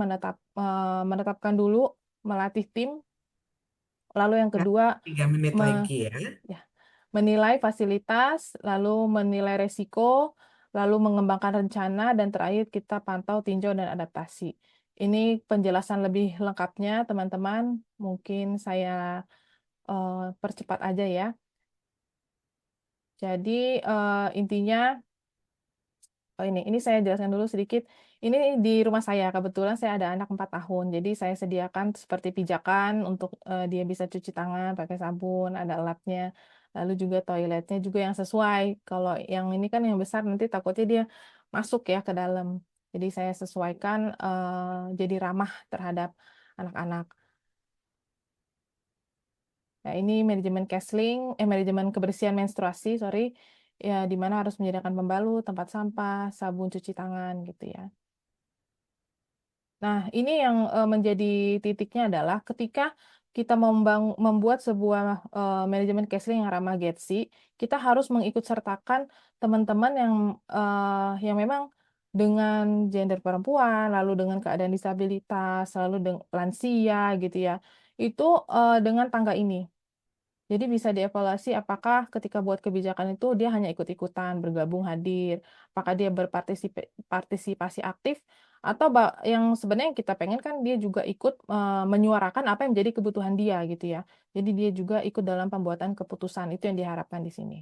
menetapkan dulu, melatih tim. Lalu yang kedua, 3 menit lagi ya. menilai fasilitas, lalu menilai resiko, lalu mengembangkan rencana, dan terakhir kita pantau, tinjau, dan adaptasi. Ini penjelasan lebih lengkapnya, teman-teman. Mungkin saya percepat aja ya. Jadi intinya, ini saya jelaskan dulu sedikit. Ini di rumah saya, kebetulan saya ada anak 4 tahun, jadi saya sediakan seperti pijakan untuk dia bisa cuci tangan pakai sabun, ada alatnya, lalu juga toiletnya juga yang sesuai. Kalau yang ini kan yang besar nanti takutnya dia masuk ya ke dalam. Jadi saya sesuaikan jadi ramah terhadap anak-anak. Nah, ini manajemen kebersihan menstruasi, ya, di mana harus menyediakan pembalut, tempat sampah, sabun cuci tangan gitu ya. Nah, ini yang menjadi titiknya adalah ketika kita membuat sebuah manajemen counseling yang ramah GETSI, kita harus mengikut sertakan teman-teman yang memang dengan gender perempuan, lalu dengan keadaan disabilitas, lalu dengan lansia gitu ya. Itu dengan tangga ini. Jadi bisa dievaluasi apakah ketika buat kebijakan itu dia hanya ikut-ikutan, bergabung, hadir, apakah dia berpartisipasi aktif, atau yang sebenarnya kita pengen kan dia juga ikut menyuarakan apa yang menjadi kebutuhan dia gitu ya. Jadi dia juga ikut dalam pembuatan keputusan, itu yang diharapkan di sini.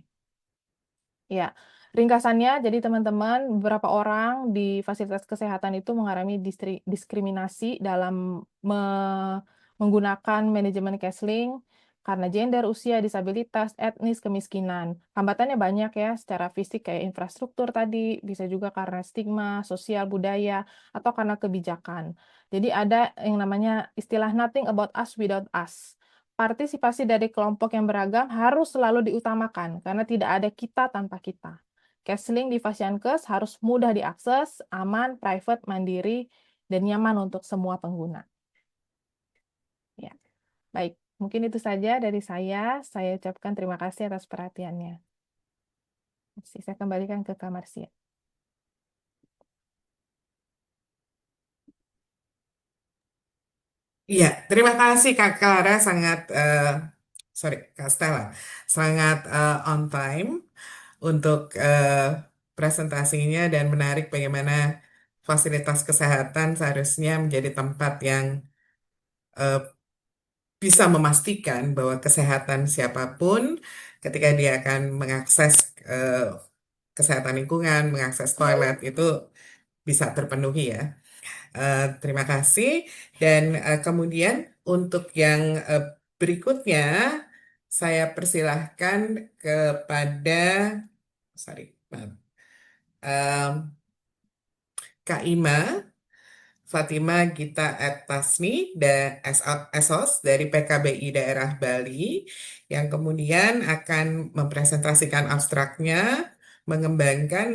Ya, ringkasannya, jadi teman-teman, beberapa orang di fasilitas kesehatan itu mengalami diskriminasi dalam menggunakan manajemen counseling karena gender, usia, disabilitas, etnis, kemiskinan. Hambatannya banyak ya, secara fisik kayak infrastruktur tadi, bisa juga karena stigma, sosial, budaya, atau karena kebijakan. Jadi ada yang namanya istilah nothing about us without us. Partisipasi dari kelompok yang beragam harus selalu diutamakan karena tidak ada kita tanpa kita. Counseling di Fasiankes harus mudah diakses, aman, private, mandiri, dan nyaman untuk semua pengguna. Ya, baik. Mungkin itu saja dari saya. Saya ucapkan terima kasih atas perhatiannya. Saya kembalikan ke Kak Marsia. Iya, terima kasih Kak Clara, sangat, sorry Kak Stella, sangat on time untuk presentasinya dan menarik bagaimana fasilitas kesehatan seharusnya menjadi tempat yang eh, bisa memastikan bahwa kesehatan siapapun ketika dia akan mengakses eh, kesehatan lingkungan, mengakses toilet itu bisa terpenuhi ya. Terima kasih. Dan kemudian untuk yang berikutnya, saya persilahkan kepada, sorry, maaf. Kak Ima, Fatima Gita Atasmi, dan SOS dari PKBI Daerah Bali, yang kemudian akan mempresentasikan abstraknya, mengembangkan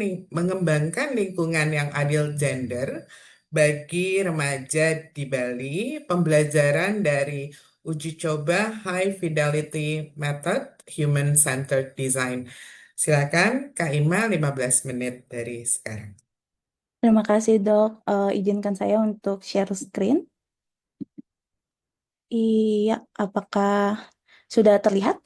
lingkungan yang adil gender bagi remaja di Bali, pembelajaran dari uji coba High Fidelity Method Human Centered Design. Silakan Kak Ima, 15 menit dari sekarang. Terima kasih dok. Izinkan saya untuk share screen. Iya, apakah sudah terlihat?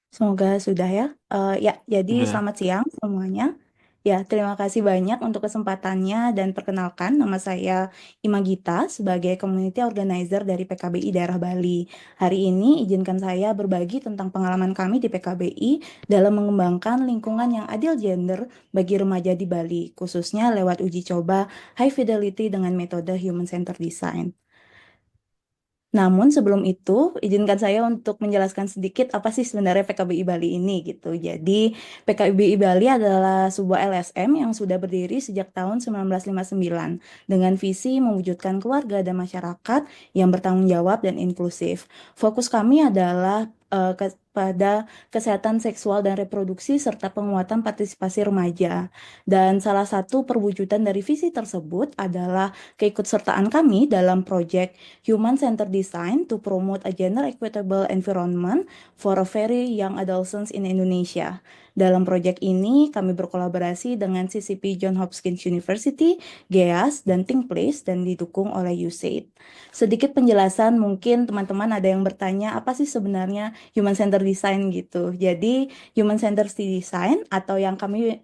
Semoga sudah ya. Ya, jadi Udah. selamat siang semuanya. Ya, terima kasih banyak untuk kesempatannya dan perkenalkan nama saya Ima Gita sebagai Community Organizer dari PKBI Daerah Bali. Hari ini izinkan saya berbagi tentang pengalaman kami di PKBI dalam mengembangkan lingkungan yang adil gender bagi remaja di Bali, khususnya lewat uji coba high fidelity dengan metode Human Centered Design. Namun sebelum itu, izinkan saya untuk menjelaskan sedikit apa sih sebenarnya PKBI Bali ini gitu. Jadi, PKBI Bali adalah sebuah LSM yang sudah berdiri sejak tahun 1959 dengan visi mewujudkan keluarga dan masyarakat yang bertanggung jawab dan inklusif. Fokus kami adalah pada kesehatan seksual dan reproduksi serta penguatan partisipasi remaja. Dan salah satu perwujudan dari visi tersebut adalah keikutsertaan kami dalam proyek Human Centered Design to promote a gender equitable environment for a very young adolescents in Indonesia. Dalam proyek ini, kami berkolaborasi dengan CCP Johns Hopkins University, GEAS, dan Think Place, dan didukung oleh USAID. Sedikit penjelasan, mungkin teman-teman ada yang bertanya, apa sih sebenarnya Human Centered Design gitu. Jadi, Human Centered Design, atau yang kami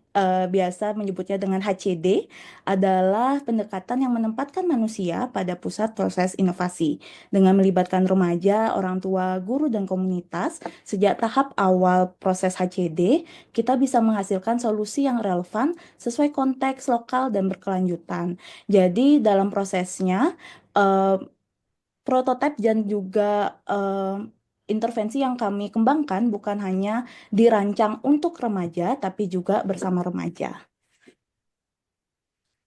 biasa menyebutnya dengan HCD, adalah pendekatan yang menempatkan manusia pada pusat proses inovasi dengan melibatkan remaja, orang tua, guru, dan komunitas. Sejak tahap awal proses HCD, kita bisa menghasilkan solusi yang relevan sesuai konteks lokal dan berkelanjutan. Jadi dalam prosesnya, prototipe dan juga intervensi yang kami kembangkan bukan hanya dirancang untuk remaja, tapi juga bersama remaja.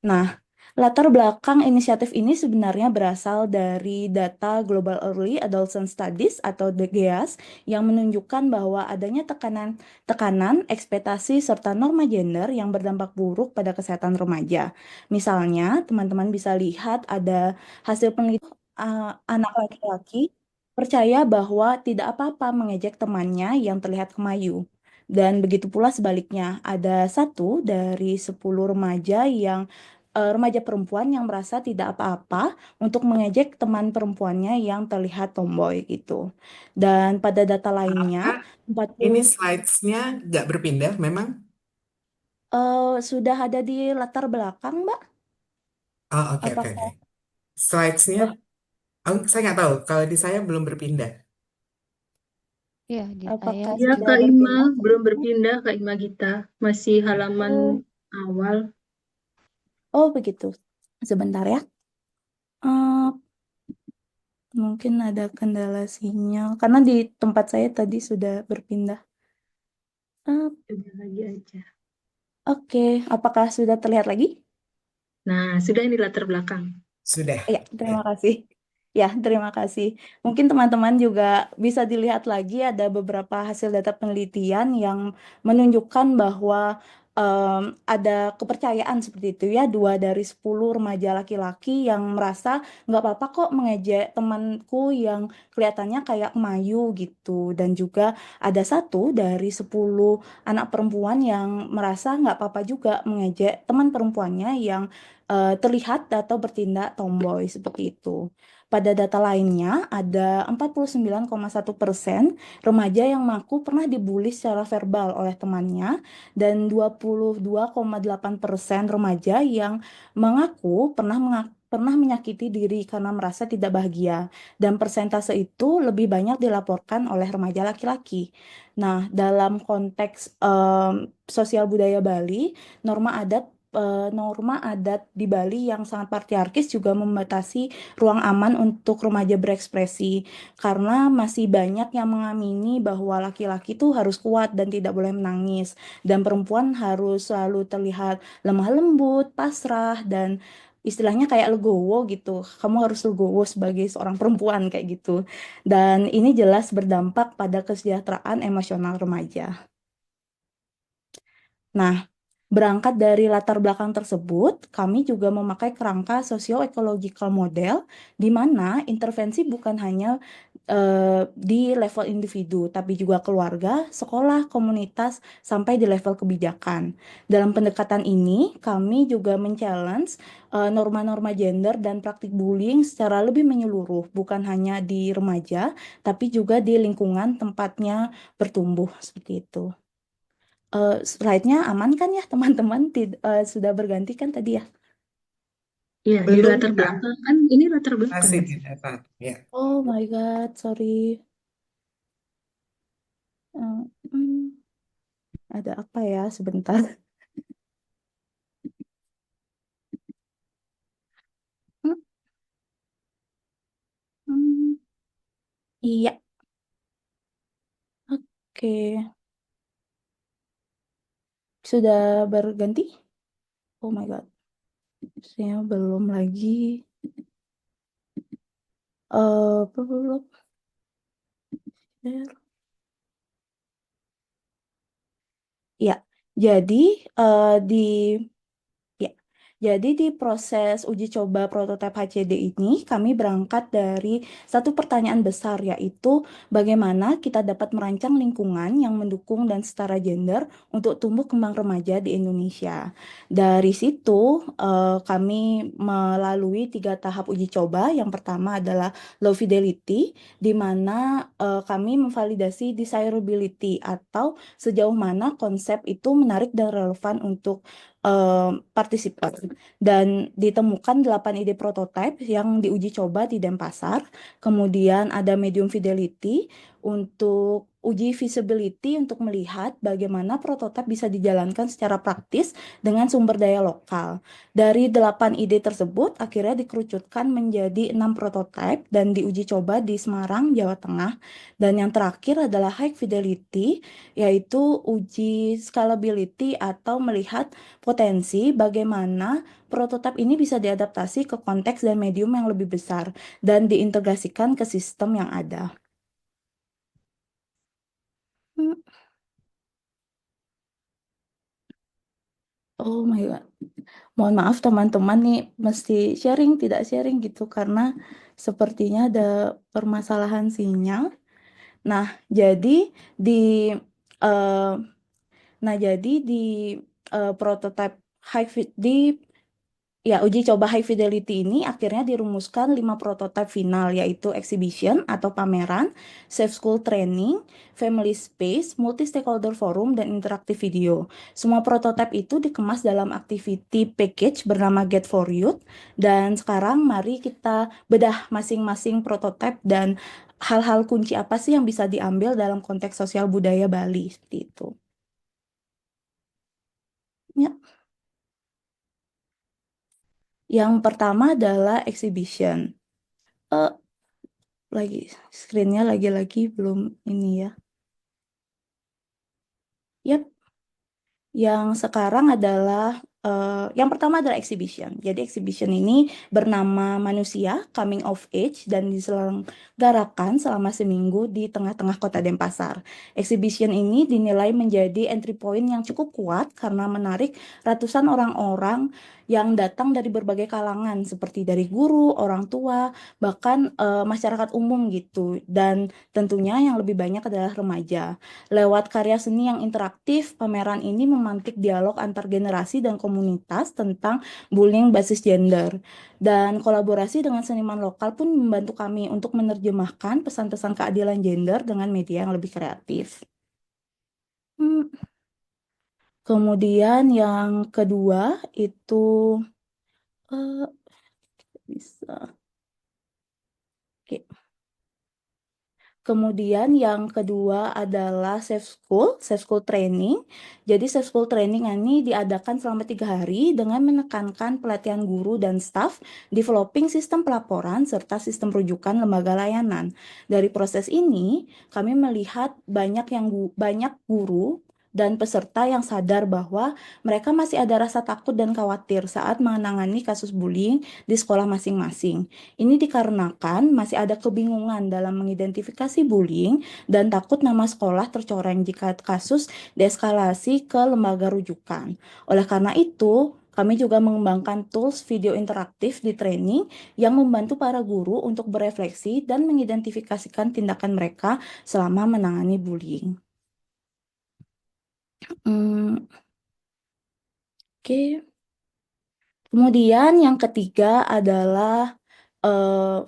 Nah, latar belakang inisiatif ini sebenarnya berasal dari data Global Early Adolescent Studies atau GEAS yang menunjukkan bahwa adanya tekanan, ekspektasi, serta norma gender yang berdampak buruk pada kesehatan remaja. Misalnya, teman-teman bisa lihat ada hasil penelitian anak laki-laki percaya bahwa tidak apa-apa mengejek temannya yang terlihat kemayu. Dan begitu pula sebaliknya, ada 1 dari 10 remaja perempuan yang merasa tidak apa-apa untuk mengejek teman perempuannya yang terlihat tomboy gitu. Dan pada data lainnya, Kak, 40 ini slides-nya nggak berpindah memang? sudah ada di latar belakang, Mbak. Oh, oke, oke, oke. Apakah Slides-nya, saya nggak tahu. Kalau di saya belum berpindah. Iya, di saya apakah Ya, sudah Kak Ima berpindah? belum berpindah, Kak Ima Gita. Masih halaman Oh, awal. oh begitu. Sebentar ya. Eh, mungkin ada kendala sinyal karena di tempat saya tadi sudah berpindah. Eh, Coba lagi aja. Oke, apakah sudah terlihat lagi? Nah, sudah ini latar belakang. Sudah. Ya, terima kasih. Ya, terima kasih. Mungkin teman-teman juga bisa dilihat lagi ada beberapa hasil data penelitian yang menunjukkan bahwa ada kepercayaan seperti itu ya, 2 dari 10 remaja laki-laki yang merasa nggak apa-apa kok mengejek temanku yang kelihatannya kayak Mayu gitu. Dan juga ada 1 dari 10 anak perempuan yang merasa nggak apa-apa juga mengejek teman perempuannya yang terlihat atau bertindak tomboy seperti itu. Pada data lainnya, ada 49,1% remaja yang mengaku pernah dibully secara verbal oleh temannya dan 22,8% remaja yang mengaku pernah menyakiti diri karena merasa tidak bahagia. Dan persentase itu lebih banyak dilaporkan oleh remaja laki-laki. Nah, dalam konteks sosial budaya Bali, norma adat di Bali yang sangat patriarkis juga membatasi ruang aman untuk remaja berekspresi karena masih banyak yang mengamini bahwa laki-laki itu harus kuat dan tidak boleh menangis dan perempuan harus selalu terlihat lemah lembut, pasrah dan istilahnya kayak legowo gitu. Kamu harus legowo sebagai seorang perempuan kayak gitu. Dan ini jelas berdampak pada kesejahteraan emosional remaja. Nah, berangkat dari latar belakang tersebut, kami juga memakai kerangka socio-ecological model, di mana intervensi bukan hanya di level individu, tapi juga keluarga, sekolah, komunitas, sampai di level kebijakan. Dalam pendekatan ini, kami juga men-challenge norma-norma gender dan praktik bullying secara lebih menyeluruh, bukan hanya di remaja, tapi juga di lingkungan tempatnya bertumbuh, seperti itu. Slide-nya aman kan ya teman-teman? Sudah berganti kan tadi ya? Ya, di Belum, latar Kak. belakang. Kan ini latar belakang. Masih di datar. Ya. Oh my God, sorry. Eh, hmm, ada apa ya sebentar? Hmm, hmm, iya, oke. Sudah berganti? Oh my God, saya belum lagi. Belum. Ya, jadi di Ya, jadi di proses uji coba prototipe HCD ini, kami berangkat dari satu pertanyaan besar, yaitu bagaimana kita dapat merancang lingkungan yang mendukung dan setara gender untuk tumbuh kembang remaja di Indonesia. Dari situ, kami melalui 3 tahap uji coba. Yang pertama adalah low fidelity, di mana kami memvalidasi desirability atau sejauh mana konsep itu menarik dan relevan untuk partisipan dan ditemukan 8 ide prototipe yang diuji coba di Denpasar. Kemudian ada medium fidelity untuk uji feasibility untuk melihat bagaimana prototipe bisa dijalankan secara praktis dengan sumber daya lokal. Dari 8 ide tersebut akhirnya dikerucutkan menjadi 6 prototipe dan diuji coba di Semarang, Jawa Tengah. Dan yang terakhir adalah high fidelity, yaitu uji scalability atau melihat potensi bagaimana prototipe ini bisa diadaptasi ke konteks dan medium yang lebih besar dan diintegrasikan ke sistem yang ada. Hmm. Oh my God. Mohon maaf teman-teman nih mesti sharing tidak sharing gitu karena sepertinya ada permasalahan sinyal. Nah, jadi di eh, Nah, jadi di prototype uji coba high fidelity ini akhirnya dirumuskan 5 prototipe final, yaitu exhibition atau pameran, safe school training, family space, multi stakeholder forum, dan interaktif video. Semua prototipe itu dikemas dalam activity package bernama Get for Youth. Dan sekarang mari kita bedah masing-masing prototipe dan hal-hal kunci apa sih yang bisa diambil dalam konteks sosial budaya Bali, seperti itu. Ya. Yang pertama adalah exhibition. Screen-nya lagi-lagi belum ini ya. Yap. Yang sekarang adalah yang pertama adalah exhibition. Jadi exhibition ini bernama Manusia Coming of Age dan diselenggarakan selama seminggu di tengah-tengah kota Denpasar. Exhibition ini dinilai menjadi entry point yang cukup kuat karena menarik ratusan orang-orang yang datang dari berbagai kalangan seperti dari guru, orang tua, bahkan masyarakat umum gitu. Dan tentunya yang lebih banyak adalah remaja. Lewat karya seni yang interaktif, pameran ini memantik dialog antar generasi dan komunitas tentang bullying basis gender. Dan kolaborasi dengan seniman lokal pun membantu kami untuk menerjemahkan pesan-pesan keadilan gender dengan media yang lebih kreatif. Kemudian yang kedua itu bisa. Oke. Kemudian yang kedua adalah safe school training. Jadi safe school training ini diadakan selama 3 hari dengan menekankan pelatihan guru dan staf, developing sistem pelaporan, serta sistem rujukan lembaga layanan. Dari proses ini, kami melihat banyak guru dan peserta yang sadar bahwa mereka masih ada rasa takut dan khawatir saat menangani kasus bullying di sekolah masing-masing. Ini dikarenakan masih ada kebingungan dalam mengidentifikasi bullying dan takut nama sekolah tercoreng jika kasus deeskalasi ke lembaga rujukan. Oleh karena itu, kami juga mengembangkan tools video interaktif di training yang membantu para guru untuk berefleksi dan mengidentifikasikan tindakan mereka selama menangani bullying. Oke. Kemudian yang ketiga adalah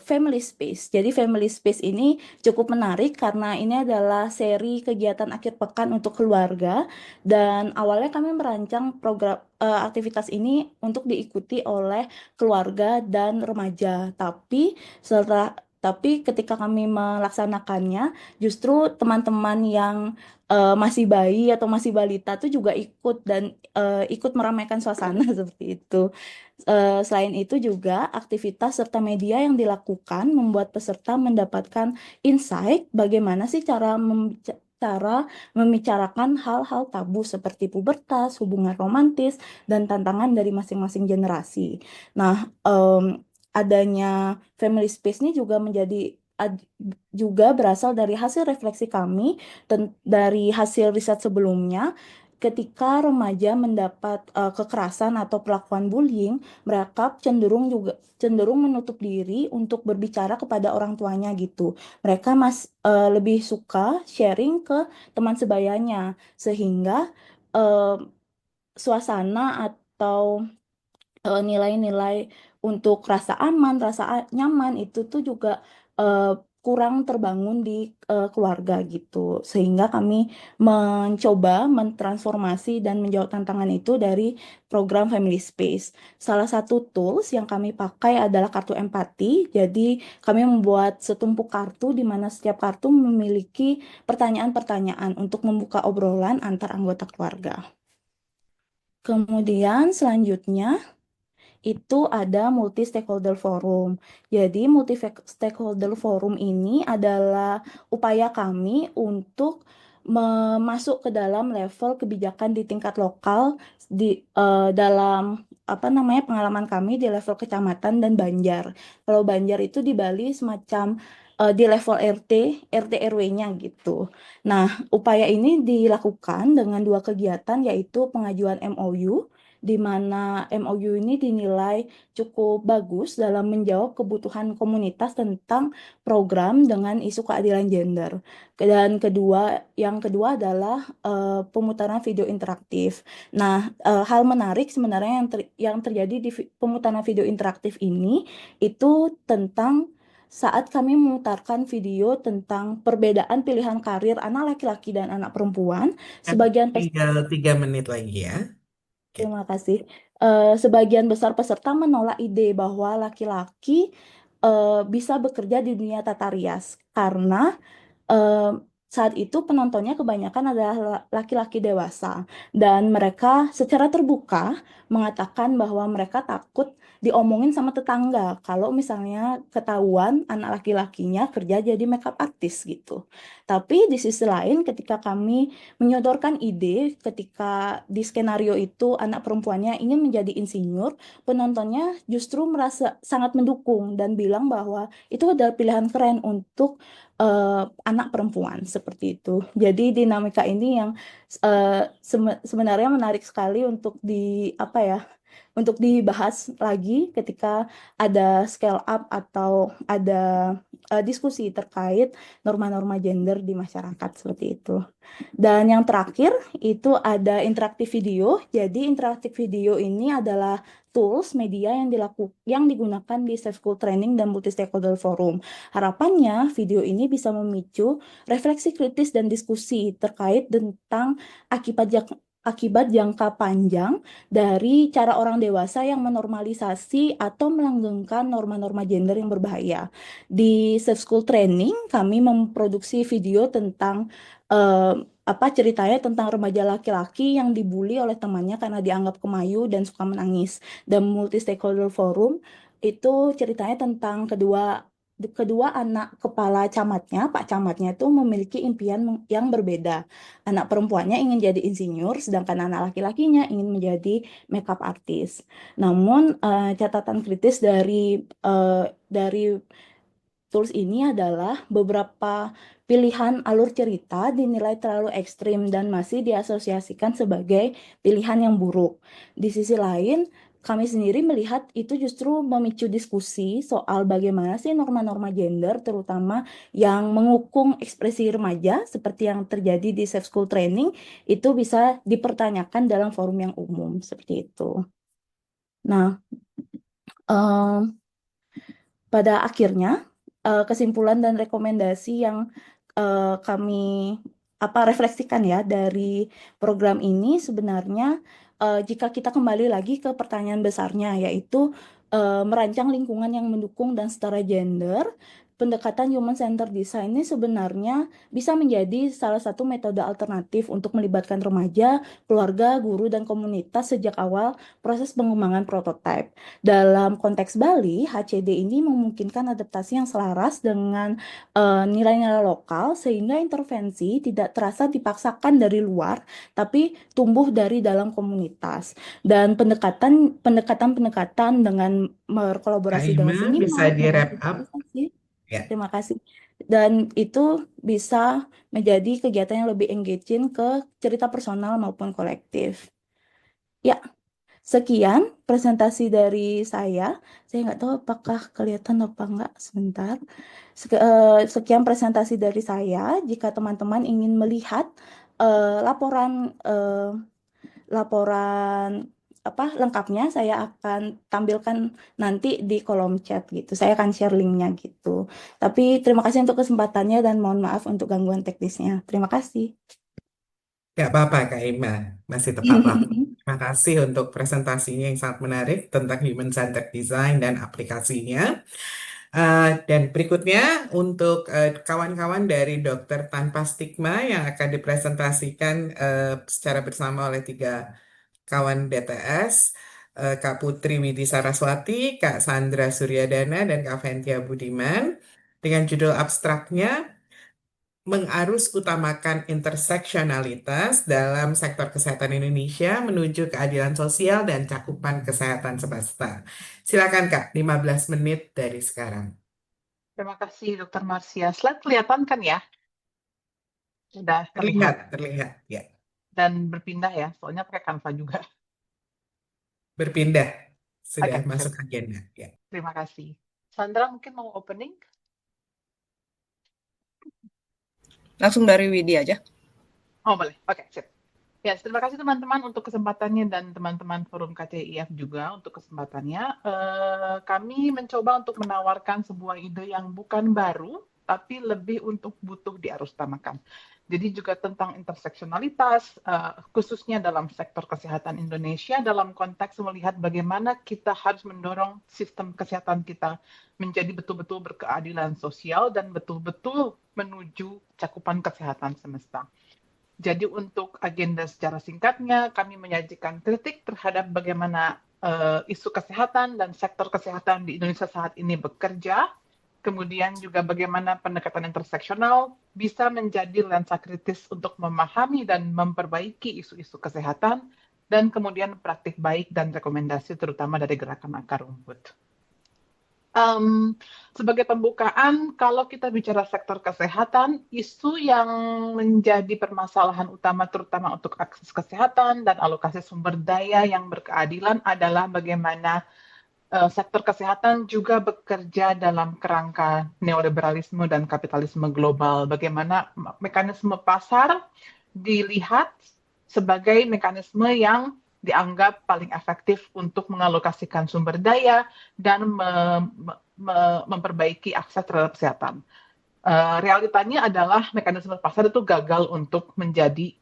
family space. Jadi family space ini cukup menarik karena ini adalah seri kegiatan akhir pekan untuk keluarga dan awalnya kami merancang program aktivitas ini untuk diikuti oleh keluarga dan remaja. Tapi ketika kami melaksanakannya, justru teman-teman yang masih bayi atau masih balita tuh juga ikut dan ikut meramaikan suasana seperti itu. Selain itu juga aktivitas serta media yang dilakukan membuat peserta mendapatkan insight bagaimana sih cara membicarakan hal-hal tabu seperti pubertas, hubungan romantis, dan tantangan dari masing-masing generasi. Nah, adanya family space ini juga berasal dari hasil refleksi kami dari hasil riset sebelumnya. Ketika remaja mendapat kekerasan atau perlakuan bullying, mereka cenderung menutup diri untuk berbicara kepada orang tuanya gitu. Mereka lebih suka sharing ke teman sebayanya, sehingga suasana atau nilai-nilai untuk rasa aman, rasa nyaman itu tuh juga kurang terbangun di keluarga gitu. Sehingga kami mencoba mentransformasi dan menjawab tantangan itu dari program Family Space. Salah satu tools yang kami pakai adalah kartu empati. Jadi kami membuat setumpuk kartu di mana setiap kartu memiliki pertanyaan-pertanyaan untuk membuka obrolan antar anggota keluarga. Kemudian selanjutnya itu ada multi stakeholder forum. Jadi multi stakeholder forum ini adalah upaya kami untuk masuk ke dalam level kebijakan di tingkat lokal dalam pengalaman kami di level kecamatan dan Banjar. Kalau Banjar itu di Bali semacam di level RT RW-nya gitu. Nah, upaya ini dilakukan dengan 2 kegiatan yaitu pengajuan MOU di mana MOU ini dinilai cukup bagus dalam menjawab kebutuhan komunitas tentang program dengan isu keadilan gender. Dan yang kedua adalah pemutaran video interaktif. Nah, hal menarik sebenarnya yang terjadi di pemutaran video interaktif ini itu tentang saat kami memutarkan video tentang perbedaan pilihan karir anak laki-laki dan anak perempuan, sebagian Tinggal 3 menit lagi ya. Oke. terima kasih. Sebagian besar peserta menolak ide bahwa laki-laki bisa bekerja di dunia tata rias karena saat itu penontonnya kebanyakan adalah laki-laki dewasa dan mereka secara terbuka mengatakan bahwa mereka takut diomongin sama tetangga kalau misalnya ketahuan anak laki-lakinya kerja jadi makeup artist gitu. Tapi di sisi lain ketika kami menyodorkan ide ketika di skenario itu anak perempuannya ingin menjadi insinyur, penontonnya justru merasa sangat mendukung dan bilang bahwa itu adalah pilihan keren untuk anak perempuan seperti itu. Jadi dinamika ini yang sebenarnya menarik sekali untuk untuk dibahas lagi ketika ada scale up atau ada diskusi terkait norma-norma gender di masyarakat seperti itu. Dan yang terakhir itu ada interaktif video. Jadi interaktif video ini adalah tools media yang digunakan di Safe School Training dan Multi Stakeholder Forum. Harapannya video ini bisa memicu refleksi kritis dan diskusi terkait tentang akibat jangka panjang dari cara orang dewasa yang menormalisasi atau melanggengkan norma-norma gender yang berbahaya. Di Safe School Training, kami memproduksi video tentang ceritanya tentang remaja laki-laki yang dibully oleh temannya karena dianggap kemayu dan suka menangis. Dan Multi Stakeholder Forum itu ceritanya tentang kedua anak kepala camatnya, Pak Camatnya itu memiliki impian yang berbeda. Anak perempuannya ingin jadi insinyur, sedangkan anak laki-lakinya ingin menjadi makeup artist. Namun catatan kritis dari tools ini adalah beberapa pilihan alur cerita dinilai terlalu ekstrim dan masih diasosiasikan sebagai pilihan yang buruk. Di sisi lain, kami sendiri melihat itu justru memicu diskusi soal bagaimana sih norma-norma gender, terutama yang mengukung ekspresi remaja, seperti yang terjadi di Safe School Training, itu bisa dipertanyakan dalam forum yang umum, seperti itu. Nah, pada akhirnya, kesimpulan dan rekomendasi yang kami refleksikan ya dari program ini sebenarnya jika kita kembali lagi ke pertanyaan besarnya, yaitu merancang lingkungan yang mendukung dan setara gender, pendekatan human centered design ini sebenarnya bisa menjadi salah satu metode alternatif untuk melibatkan remaja, keluarga, guru, dan komunitas sejak awal proses pengembangan prototipe. Dalam konteks Bali, HCD ini memungkinkan adaptasi yang selaras dengan nilai-nilai lokal sehingga intervensi tidak terasa dipaksakan dari luar, tapi tumbuh dari dalam komunitas. Dan pendekatan dengan berkolaborasi dengan Kaima, bisa seniman, di-wrap up? Ya. terima kasih. Dan itu bisa menjadi kegiatan yang lebih engaging ke cerita personal maupun kolektif. Ya, sekian presentasi dari saya. Saya nggak tahu apakah kelihatan apa enggak. Sebentar. Sekian presentasi dari saya. Jika teman-teman ingin melihat laporan lengkapnya, saya akan tampilkan nanti di kolom chat gitu. Saya akan share linknya gitu. Tapi terima kasih untuk kesempatannya dan mohon maaf untuk gangguan teknisnya. Terima kasih. Gak apa-apa Kak Ima, masih tepat waktu. Terima kasih untuk presentasinya yang sangat menarik tentang Human Centered Design dan aplikasinya. Dan berikutnya untuk kawan-kawan dari Dokter Tanpa Stigma yang akan dipresentasikan secara bersama oleh 3 kawan DTS, Kak Putri Widi Saraswati, Kak Sandra Suryadana, dan Kak Ventia Budiman, dengan judul abstraknya mengarus utamakan interseksionalitas dalam sektor kesehatan Indonesia menuju keadilan sosial dan cakupan kesehatan semesta. Silakan Kak, 15 menit dari sekarang. Terima kasih Dr. Marcia. Slide kelihatan kan ya? Sudah Terlihat ya. dan berpindah ya, soalnya pakai Canva juga. berpindah, sudah Oke, masuk sip. agenda. Ya. Terima kasih. Sandra mungkin mau opening? Langsung dari Widi aja. Oh, boleh. Oke, sip. Ya, terima kasih teman-teman untuk kesempatannya dan teman-teman Forum KCIF juga untuk kesempatannya. Kami mencoba untuk menawarkan sebuah ide yang bukan baru, tapi lebih untuk butuh diarusutamakan. Jadi juga tentang interseksionalitas, khususnya dalam sektor kesehatan Indonesia, dalam konteks melihat bagaimana kita harus mendorong sistem kesehatan kita menjadi betul-betul berkeadilan sosial dan betul-betul menuju cakupan kesehatan semesta. Jadi untuk agenda secara singkatnya, kami menyajikan kritik terhadap bagaimana isu kesehatan dan sektor kesehatan di Indonesia saat ini bekerja, kemudian juga bagaimana pendekatan interseksional bisa menjadi lensa kritis untuk memahami dan memperbaiki isu-isu kesehatan, dan kemudian praktik baik dan rekomendasi terutama dari gerakan akar rumput. Sebagai pembukaan, kalau kita bicara sektor kesehatan, isu yang menjadi permasalahan utama terutama untuk akses kesehatan dan alokasi sumber daya yang berkeadilan adalah bagaimana sektor kesehatan juga bekerja dalam kerangka neoliberalisme dan kapitalisme global. Bagaimana mekanisme pasar dilihat sebagai mekanisme yang dianggap paling efektif untuk mengalokasikan sumber daya dan memperbaiki akses terhadap kesehatan. Realitanya adalah mekanisme pasar itu gagal untuk menjadi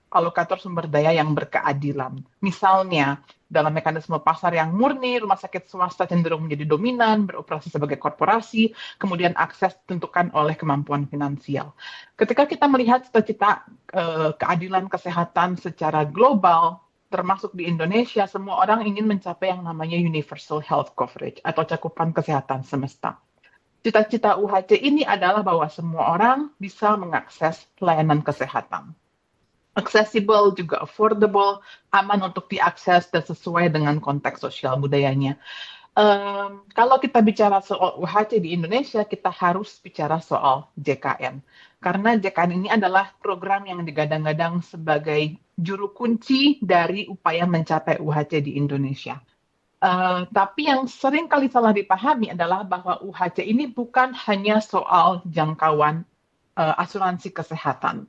alokator sumber daya yang berkeadilan. Misalnya, dalam mekanisme pasar yang murni, rumah sakit swasta cenderung menjadi dominan, beroperasi sebagai korporasi, kemudian akses ditentukan oleh kemampuan finansial. Ketika kita melihat cita-cita keadilan kesehatan secara global, termasuk di Indonesia, semua orang ingin mencapai yang namanya universal health coverage atau cakupan kesehatan semesta. Cita-cita UHC ini adalah bahwa semua orang bisa mengakses layanan kesehatan. Accessible, juga affordable, aman untuk diakses, dan sesuai dengan konteks sosial budayanya. Kalau kita bicara soal UHC di Indonesia, kita harus bicara soal JKN. Karena JKN ini adalah program yang digadang-gadang sebagai juru kunci dari upaya mencapai UHC di Indonesia. Tapi yang sering kali salah dipahami adalah bahwa UHC ini bukan hanya soal jangkauan asuransi kesehatan.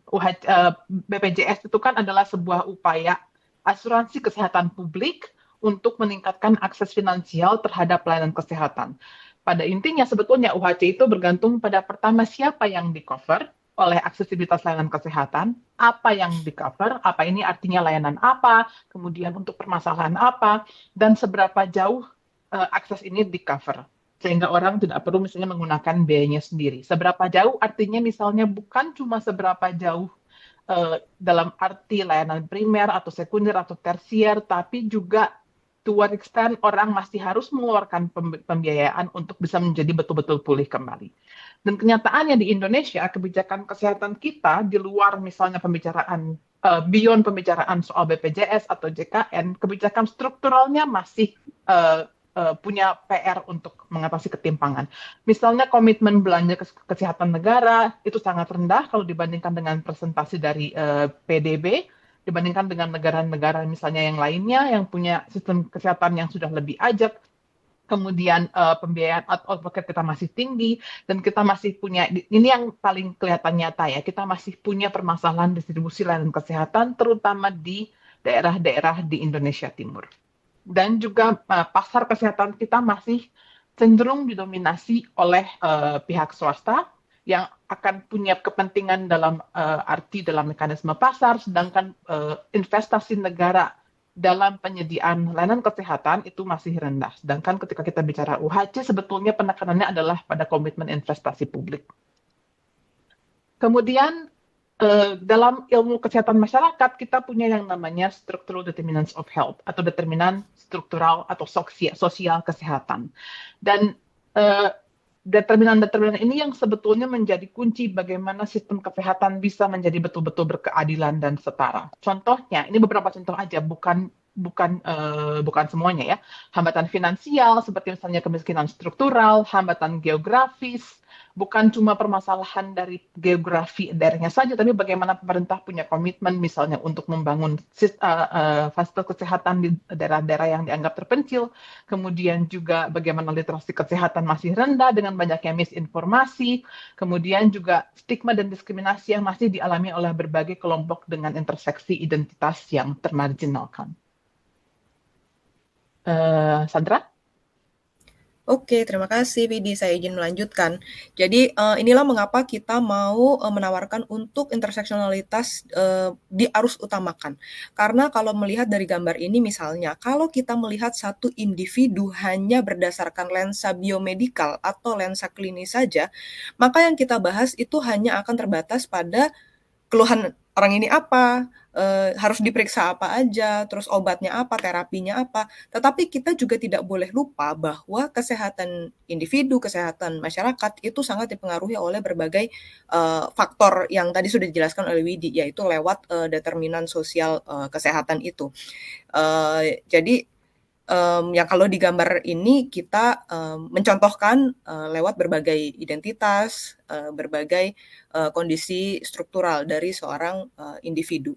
BPJS itu kan adalah sebuah upaya asuransi kesehatan publik untuk meningkatkan akses finansial terhadap pelayanan kesehatan. Pada intinya sebetulnya UHC itu bergantung pada pertama siapa yang di-cover oleh aksesibilitas layanan kesehatan, apa yang di-cover, apa ini artinya layanan apa, kemudian untuk permasalahan apa, dan seberapa jauh akses ini di-cover. Sehingga orang tidak perlu misalnya menggunakan biayanya sendiri. Seberapa jauh artinya misalnya bukan cuma seberapa jauh dalam arti layanan primer atau sekunder atau tersier, tapi juga to what extent orang masih harus mengeluarkan pembiayaan untuk bisa menjadi betul-betul pulih kembali. Dan kenyataannya di Indonesia, kebijakan kesehatan kita di luar misalnya pembicaraan, beyond pembicaraan soal BPJS atau JKN, kebijakan strukturalnya masih punya PR untuk mengatasi ketimpangan. Misalnya komitmen belanja kesehatan negara itu sangat rendah kalau dibandingkan dengan presentasi dari PDB, dibandingkan dengan negara-negara misalnya yang lainnya yang punya sistem kesehatan yang sudah lebih ajak. Kemudian pembiayaan out-of-pocket kita masih tinggi, dan kita masih punya, ini yang paling kelihatan nyata ya, kita masih punya permasalahan distribusi layanan kesehatan, terutama di daerah-daerah di Indonesia Timur. Dan juga pasar kesehatan kita masih cenderung didominasi oleh pihak swasta yang akan punya kepentingan dalam arti dalam mekanisme pasar, sedangkan investasi negara dalam penyediaan layanan kesehatan itu masih rendah. Sedangkan ketika kita bicara UHC, sebetulnya penekanannya adalah pada komitmen investasi publik. Kemudian dalam ilmu kesehatan masyarakat, kita punya yang namanya structural determinants of health, atau determinan struktural atau sosial kesehatan. Dan determinan-determinan ini yang sebetulnya menjadi kunci bagaimana sistem kesehatan bisa menjadi betul-betul berkeadilan dan setara. Contohnya, ini beberapa contoh aja, bukan bukan semuanya ya. Hambatan finansial seperti misalnya kemiskinan struktural, hambatan geografis, bukan cuma permasalahan dari geografi daerahnya saja, tapi bagaimana pemerintah punya komitmen misalnya untuk membangun fasilitas kesehatan di daerah-daerah yang dianggap terpencil, kemudian juga bagaimana literasi kesehatan masih rendah dengan banyaknya misinformasi, kemudian juga stigma dan diskriminasi yang masih dialami oleh berbagai kelompok dengan interseksi identitas yang termarginalkan. Sandra? Oke, terima kasih Vidi. Saya izin melanjutkan. Jadi inilah mengapa kita mau menawarkan untuk interseksionalitas diarus utamakan. Karena kalau melihat dari gambar ini misalnya, kalau kita melihat satu individu hanya berdasarkan lensa biomedikal atau lensa klinis saja, maka yang kita bahas itu hanya akan terbatas pada keluhan orang ini apa, harus diperiksa apa aja, terus obatnya apa, terapinya apa. Tetapi kita juga tidak boleh lupa bahwa kesehatan individu, kesehatan masyarakat itu sangat dipengaruhi oleh berbagai faktor yang tadi sudah dijelaskan oleh Widi, yaitu lewat determinan sosial kesehatan itu. Jadi yang kalau di gambar ini kita mencontohkan lewat berbagai identitas, berbagai kondisi struktural dari seorang individu.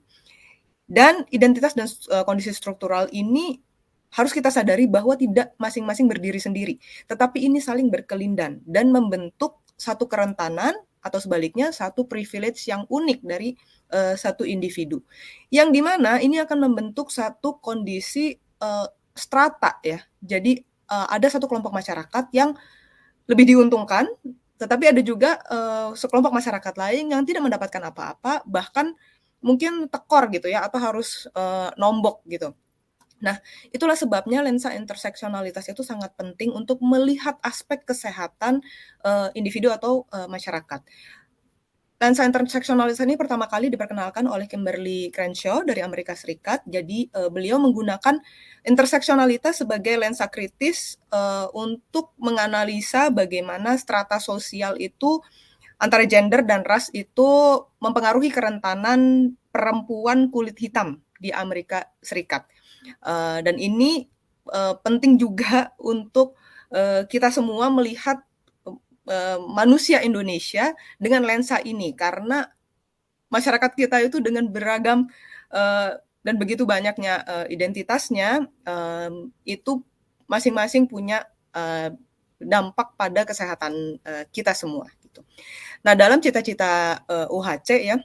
Dan identitas dan kondisi struktural ini harus kita sadari bahwa tidak masing-masing berdiri sendiri, tetapi ini saling berkelindan dan membentuk satu kerentanan atau sebaliknya satu privilege yang unik dari satu individu. Yang dimana ini akan membentuk satu kondisi strata ya. Jadi ada satu kelompok masyarakat yang lebih diuntungkan, tetapi ada juga sekelompok masyarakat lain yang tidak mendapatkan apa-apa, bahkan mungkin tekor gitu ya, atau harus nombok gitu. Nah, itulah sebabnya lensa interseksionalitas itu sangat penting untuk melihat aspek kesehatan individu atau masyarakat. Lensa interseksionalitas ini pertama kali diperkenalkan oleh Kimberly Crenshaw dari Amerika Serikat. Jadi beliau menggunakan interseksionalitas sebagai lensa kritis untuk menganalisa bagaimana strata sosial itu antara gender dan ras itu mempengaruhi kerentanan perempuan kulit hitam di Amerika Serikat. Dan ini penting juga untuk kita semua melihat manusia Indonesia dengan lensa ini, karena masyarakat kita itu dengan beragam dan begitu banyaknya identitasnya, itu masing-masing punya dampak pada kesehatan kita semua gitu. Nah, dalam cita-cita UHC ya,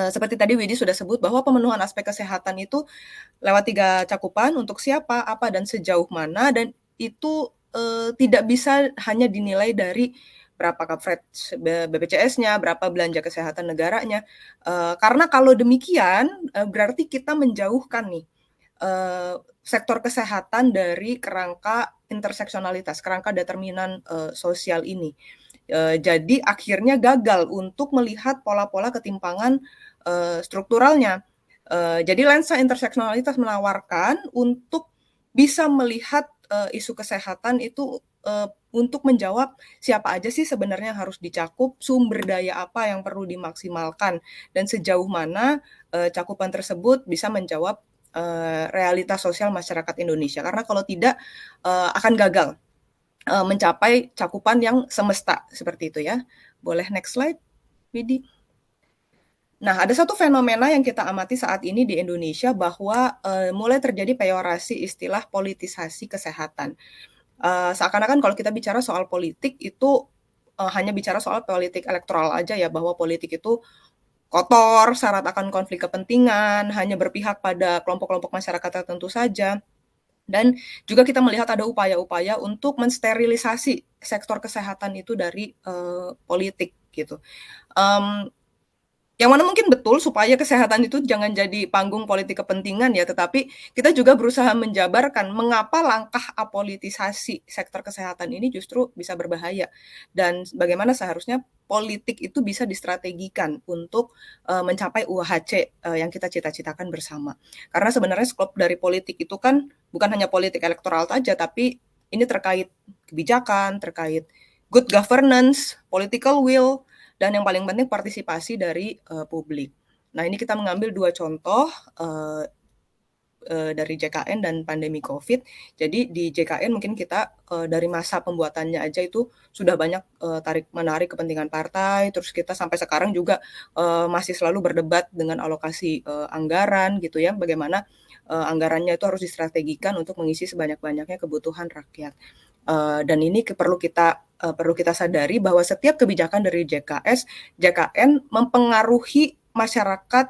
seperti tadi Widi sudah sebut bahwa pemenuhan aspek kesehatan itu lewat 3 cakupan untuk siapa, apa, dan sejauh mana, dan itu tidak bisa hanya dinilai dari berapa coverage BPJS-nya, berapa belanja kesehatan negaranya. Karena kalau demikian berarti kita menjauhkan nih sektor kesehatan dari kerangka interseksionalitas, kerangka determinan sosial ini. Jadi akhirnya gagal untuk melihat pola-pola ketimpangan strukturalnya. Jadi lensa interseksionalitas menawarkan untuk bisa melihat isu kesehatan itu untuk menjawab siapa aja sih sebenarnya harus dicakup, sumber daya apa yang perlu dimaksimalkan, dan sejauh mana cakupan tersebut bisa menjawab realitas sosial masyarakat Indonesia. Karena kalau tidak akan gagal mencapai cakupan yang semesta seperti itu ya. Boleh next slide, Widi. Nah, ada satu fenomena yang kita amati saat ini di Indonesia bahwa mulai terjadi peyorasi istilah politisasi kesehatan. Seakan-akan kalau kita bicara soal politik itu hanya bicara soal politik elektoral aja ya, bahwa politik itu kotor, syarat akan konflik kepentingan, hanya berpihak pada kelompok-kelompok masyarakat tertentu saja. Dan juga kita melihat ada upaya-upaya untuk mensterilisasi sektor kesehatan itu dari politik gitu. Yang mana mungkin betul supaya kesehatan itu jangan jadi panggung politik kepentingan ya, tetapi kita juga berusaha menjabarkan mengapa langkah apolitisasi sektor kesehatan ini justru bisa berbahaya, dan bagaimana seharusnya politik itu bisa distrategikan untuk mencapai UHC yang kita cita-citakan bersama. Karena sebenarnya skop dari politik itu kan bukan hanya politik elektoral saja, tapi ini terkait kebijakan, terkait good governance, political will, dan yang paling penting partisipasi dari publik. Nah, ini kita mengambil 2 contoh dari JKN dan pandemi COVID. Jadi di JKN mungkin kita dari masa pembuatannya aja itu sudah banyak tarik-menarik kepentingan partai, terus kita sampai sekarang juga masih selalu berdebat dengan alokasi anggaran gitu ya, bagaimana anggarannya itu harus distrategikan untuk mengisi sebanyak-banyaknya kebutuhan rakyat. Dan ini perlu kita sadari bahwa setiap kebijakan dari JKN mempengaruhi masyarakat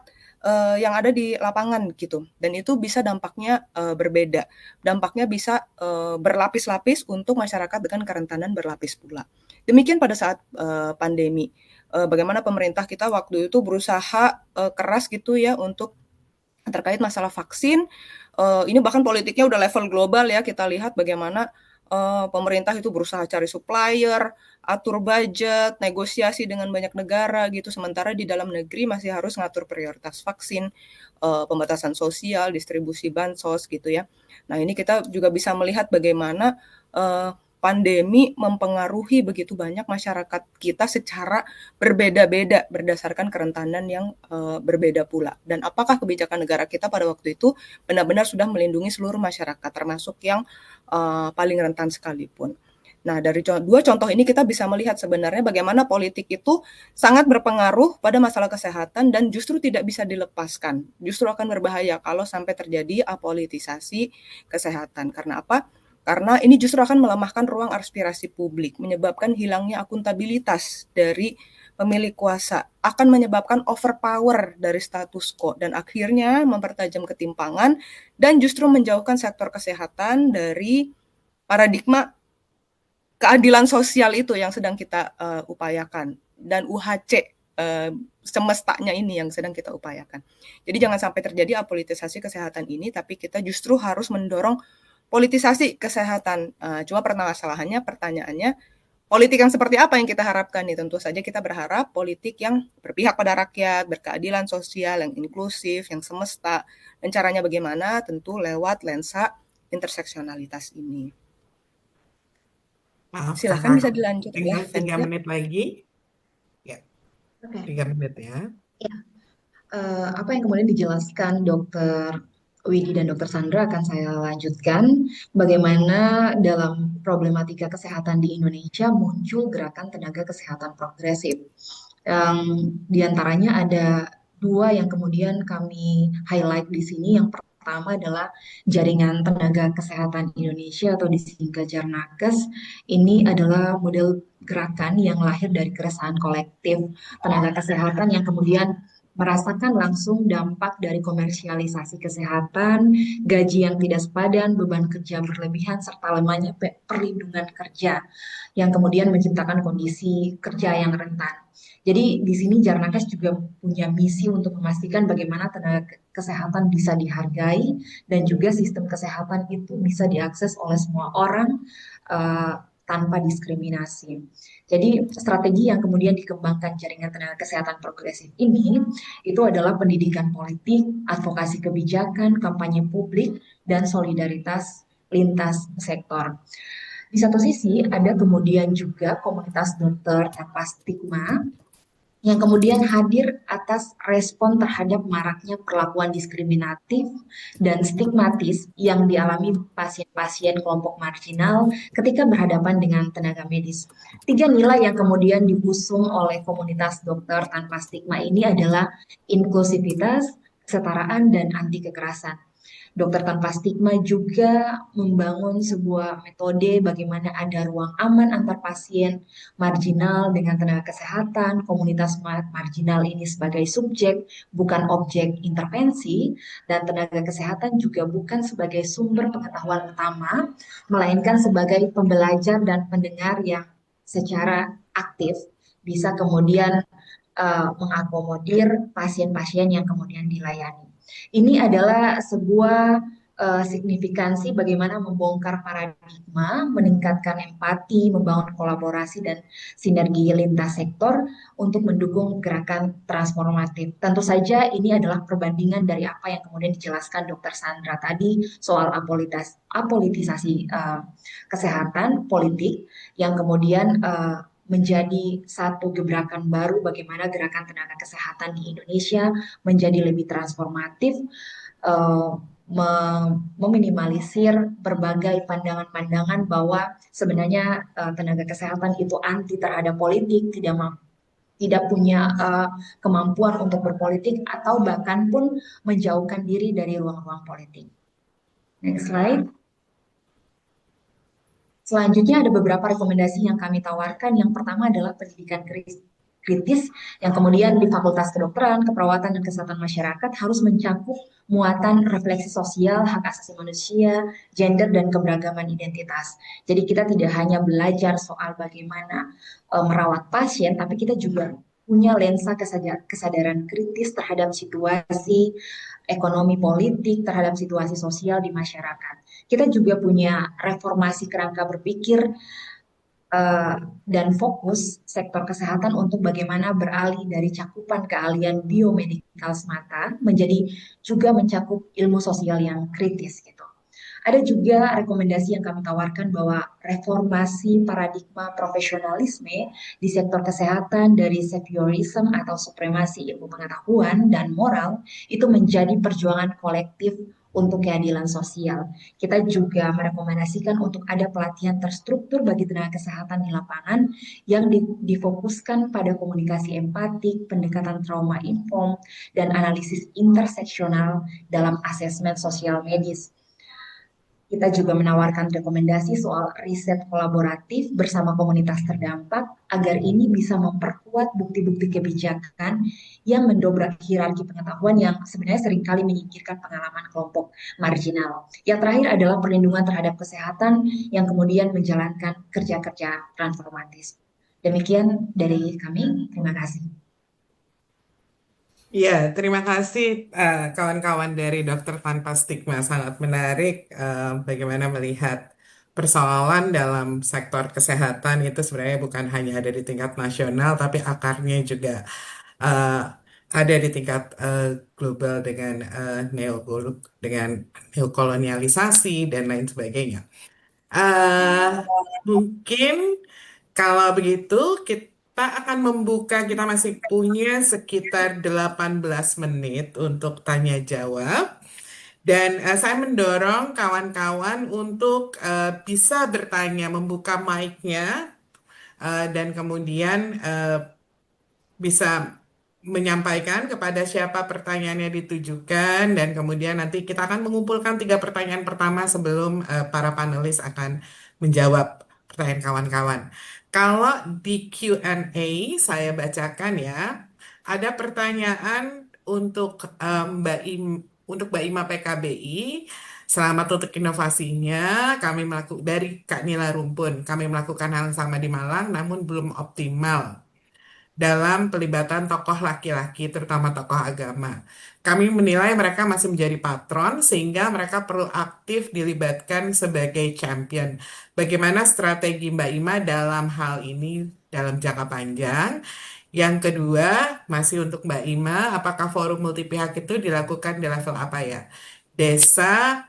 yang ada di lapangan gitu, dan itu bisa dampaknya berbeda. Dampaknya bisa berlapis-lapis untuk masyarakat dengan kerentanan berlapis pula. Demikian pada saat pandemi, bagaimana pemerintah kita waktu itu berusaha keras gitu ya untuk terkait masalah vaksin. Ini bahkan politiknya udah level global ya, kita lihat bagaimana pemerintah itu berusaha cari supplier, atur budget, negosiasi dengan banyak negara gitu, sementara di dalam negeri masih harus ngatur prioritas vaksin, pembatasan sosial, distribusi bansos gitu ya. Nah ini kita juga bisa melihat bagaimana pandemi mempengaruhi begitu banyak masyarakat kita secara berbeda-beda berdasarkan kerentanan yang berbeda pula. Dan apakah kebijakan negara kita pada waktu itu benar-benar sudah melindungi seluruh masyarakat, termasuk yang paling rentan sekalipun. Nah, dari dua contoh ini kita bisa melihat sebenarnya bagaimana politik itu sangat berpengaruh pada masalah kesehatan dan justru tidak bisa dilepaskan. Justru akan berbahaya kalau sampai terjadi apolitisasi kesehatan. Karena apa? Karena ini justru akan melemahkan ruang aspirasi publik, menyebabkan hilangnya akuntabilitas dari pemilik kuasa, akan menyebabkan overpower dari status quo, dan akhirnya mempertajam ketimpangan dan justru menjauhkan sektor kesehatan dari paradigma keadilan sosial itu yang sedang kita upayakan, dan UHC semestanya ini yang sedang kita upayakan. Jadi jangan sampai terjadi apolitisasi kesehatan ini, tapi kita justru harus mendorong politisasi kesehatan. Cuma pertanyaannya, politik yang seperti apa yang kita harapkan nih? Tentu saja kita berharap politik yang berpihak pada rakyat, berkeadilan sosial, yang inklusif, yang semesta. Dan caranya bagaimana? Tentu lewat lensa interseksionalitas ini. Maaf, Silakan bisa dilanjut tinggal ya. 3 menit lagi. Ya, Oke. 3 menit ya. Ya. Apa yang kemudian dijelaskan Dr. Widi dan Dr. Sandra akan saya lanjutkan. Bagaimana dalam problematika kesehatan di Indonesia muncul gerakan tenaga kesehatan progresif. Yang diantaranya ada 2 yang kemudian kami highlight di sini. Yang pertama adalah Jaringan Tenaga Kesehatan Indonesia atau disingkat Jarnakes. Ini adalah model gerakan yang lahir dari keresahan kolektif tenaga kesehatan yang kemudian merasakan langsung dampak dari komersialisasi kesehatan, gaji yang tidak sepadan, beban kerja berlebihan, serta lemahnya perlindungan kerja yang kemudian menciptakan kondisi kerja yang rentan. Jadi di sini Jarnakes juga punya misi untuk memastikan bagaimana tenaga kesehatan bisa dihargai dan juga sistem kesehatan itu bisa diakses oleh semua orang tanpa diskriminasi. Jadi strategi yang kemudian dikembangkan Jaringan Tenaga Kesehatan Progresif ini itu adalah pendidikan politik, advokasi kebijakan, kampanye publik, dan solidaritas lintas sektor. Di satu sisi ada kemudian juga komunitas dokter tanpa stigma yang kemudian hadir atas respon terhadap maraknya perlakuan diskriminatif dan stigmatis yang dialami pasien-pasien kelompok marginal ketika berhadapan dengan tenaga medis. 3 nilai yang kemudian diusung oleh komunitas dokter tanpa stigma ini adalah inklusivitas, kesetaraan, dan anti kekerasan. Dokter Tanpa Stigma juga membangun sebuah metode bagaimana ada ruang aman antar pasien marginal dengan tenaga kesehatan, komunitas marginal ini sebagai subjek, bukan objek intervensi, dan tenaga kesehatan juga bukan sebagai sumber pengetahuan utama, melainkan sebagai pembelajar dan pendengar yang secara aktif bisa kemudian mengakomodir pasien-pasien yang kemudian dilayani. Ini adalah sebuah signifikansi bagaimana membongkar paradigma, meningkatkan empati, membangun kolaborasi dan sinergi lintas sektor untuk mendukung gerakan transformatif. Tentu saja ini adalah perbandingan dari apa yang kemudian dijelaskan Dr. Sandra tadi soal apolitisasi kesehatan politik yang kemudian menjadi satu gebrakan baru bagaimana gerakan tenaga kesehatan di Indonesia menjadi lebih transformatif, meminimalisir berbagai pandangan-pandangan bahwa sebenarnya tenaga kesehatan itu anti terhadap politik, tidak punya kemampuan untuk berpolitik atau bahkan pun menjauhkan diri dari ruang-ruang politik. Next slide. Selanjutnya ada beberapa rekomendasi yang kami tawarkan. Yang pertama adalah pendidikan kritis yang kemudian di Fakultas Kedokteran, Keperawatan, dan Kesehatan Masyarakat harus mencakup muatan refleksi sosial, hak asasi manusia, gender, dan keberagaman identitas. Jadi kita tidak hanya belajar soal bagaimana merawat pasien, tapi kita juga punya lensa kesadaran kritis terhadap situasi ekonomi politik, terhadap situasi sosial di masyarakat. Kita juga punya reformasi kerangka berpikir dan fokus sektor kesehatan untuk bagaimana beralih dari cakupan keahlian biomedikal semata menjadi juga mencakup ilmu sosial yang kritis gitu. Ada juga rekomendasi yang kami tawarkan bahwa reformasi paradigma profesionalisme di sektor kesehatan dari saviorism atau supremasi ilmu pengetahuan dan moral itu menjadi perjuangan kolektif untuk keadilan sosial. Kita juga merekomendasikan untuk ada pelatihan terstruktur bagi tenaga kesehatan di lapangan yang difokuskan pada komunikasi empatik, pendekatan trauma inform, dan analisis interseksional dalam asesmen sosial medis. Kita juga menawarkan rekomendasi soal riset kolaboratif bersama komunitas terdampak agar ini bisa memperkuat bukti-bukti kebijakan yang mendobrak hierarki pengetahuan yang sebenarnya seringkali menyingkirkan pengalaman kelompok marginal. Yang terakhir adalah perlindungan terhadap kesehatan yang kemudian menjalankan kerja-kerja transformatif. Demikian dari kami, terima kasih. Ya, terima kasih kawan-kawan dari Dokter Tanpa Stigma. Sangat menarik bagaimana melihat persoalan dalam sektor kesehatan itu sebenarnya bukan hanya ada di tingkat nasional, tapi akarnya juga ada di tingkat global dengan neokolonialisasi dan lain sebagainya. Mungkin kalau begitu kita akan membuka, kita masih punya sekitar 18 menit untuk tanya jawab. Dan saya mendorong kawan-kawan untuk bisa bertanya, membuka mic-nya, dan kemudian bisa menyampaikan kepada siapa pertanyaannya ditujukan, dan kemudian nanti kita akan mengumpulkan 3 pertanyaan pertama sebelum para panelis akan menjawab pertanyaan kawan-kawan. Kalau di Q&A saya bacakan ya, ada pertanyaan untuk Mbak Ima PKBI. Selamat untuk inovasinya. Kami melakukan dari Kak Nila Rumpun. Kami melakukan hal yang sama di Malang, namun belum optimal dalam pelibatan tokoh laki-laki, terutama tokoh agama. Kami menilai mereka masih menjadi patron, sehingga mereka perlu aktif dilibatkan sebagai champion. Bagaimana strategi Mbak Ima dalam hal ini dalam jangka panjang? Yang kedua, masih untuk Mbak Ima, apakah forum multi pihak itu dilakukan di level apa ya? Desa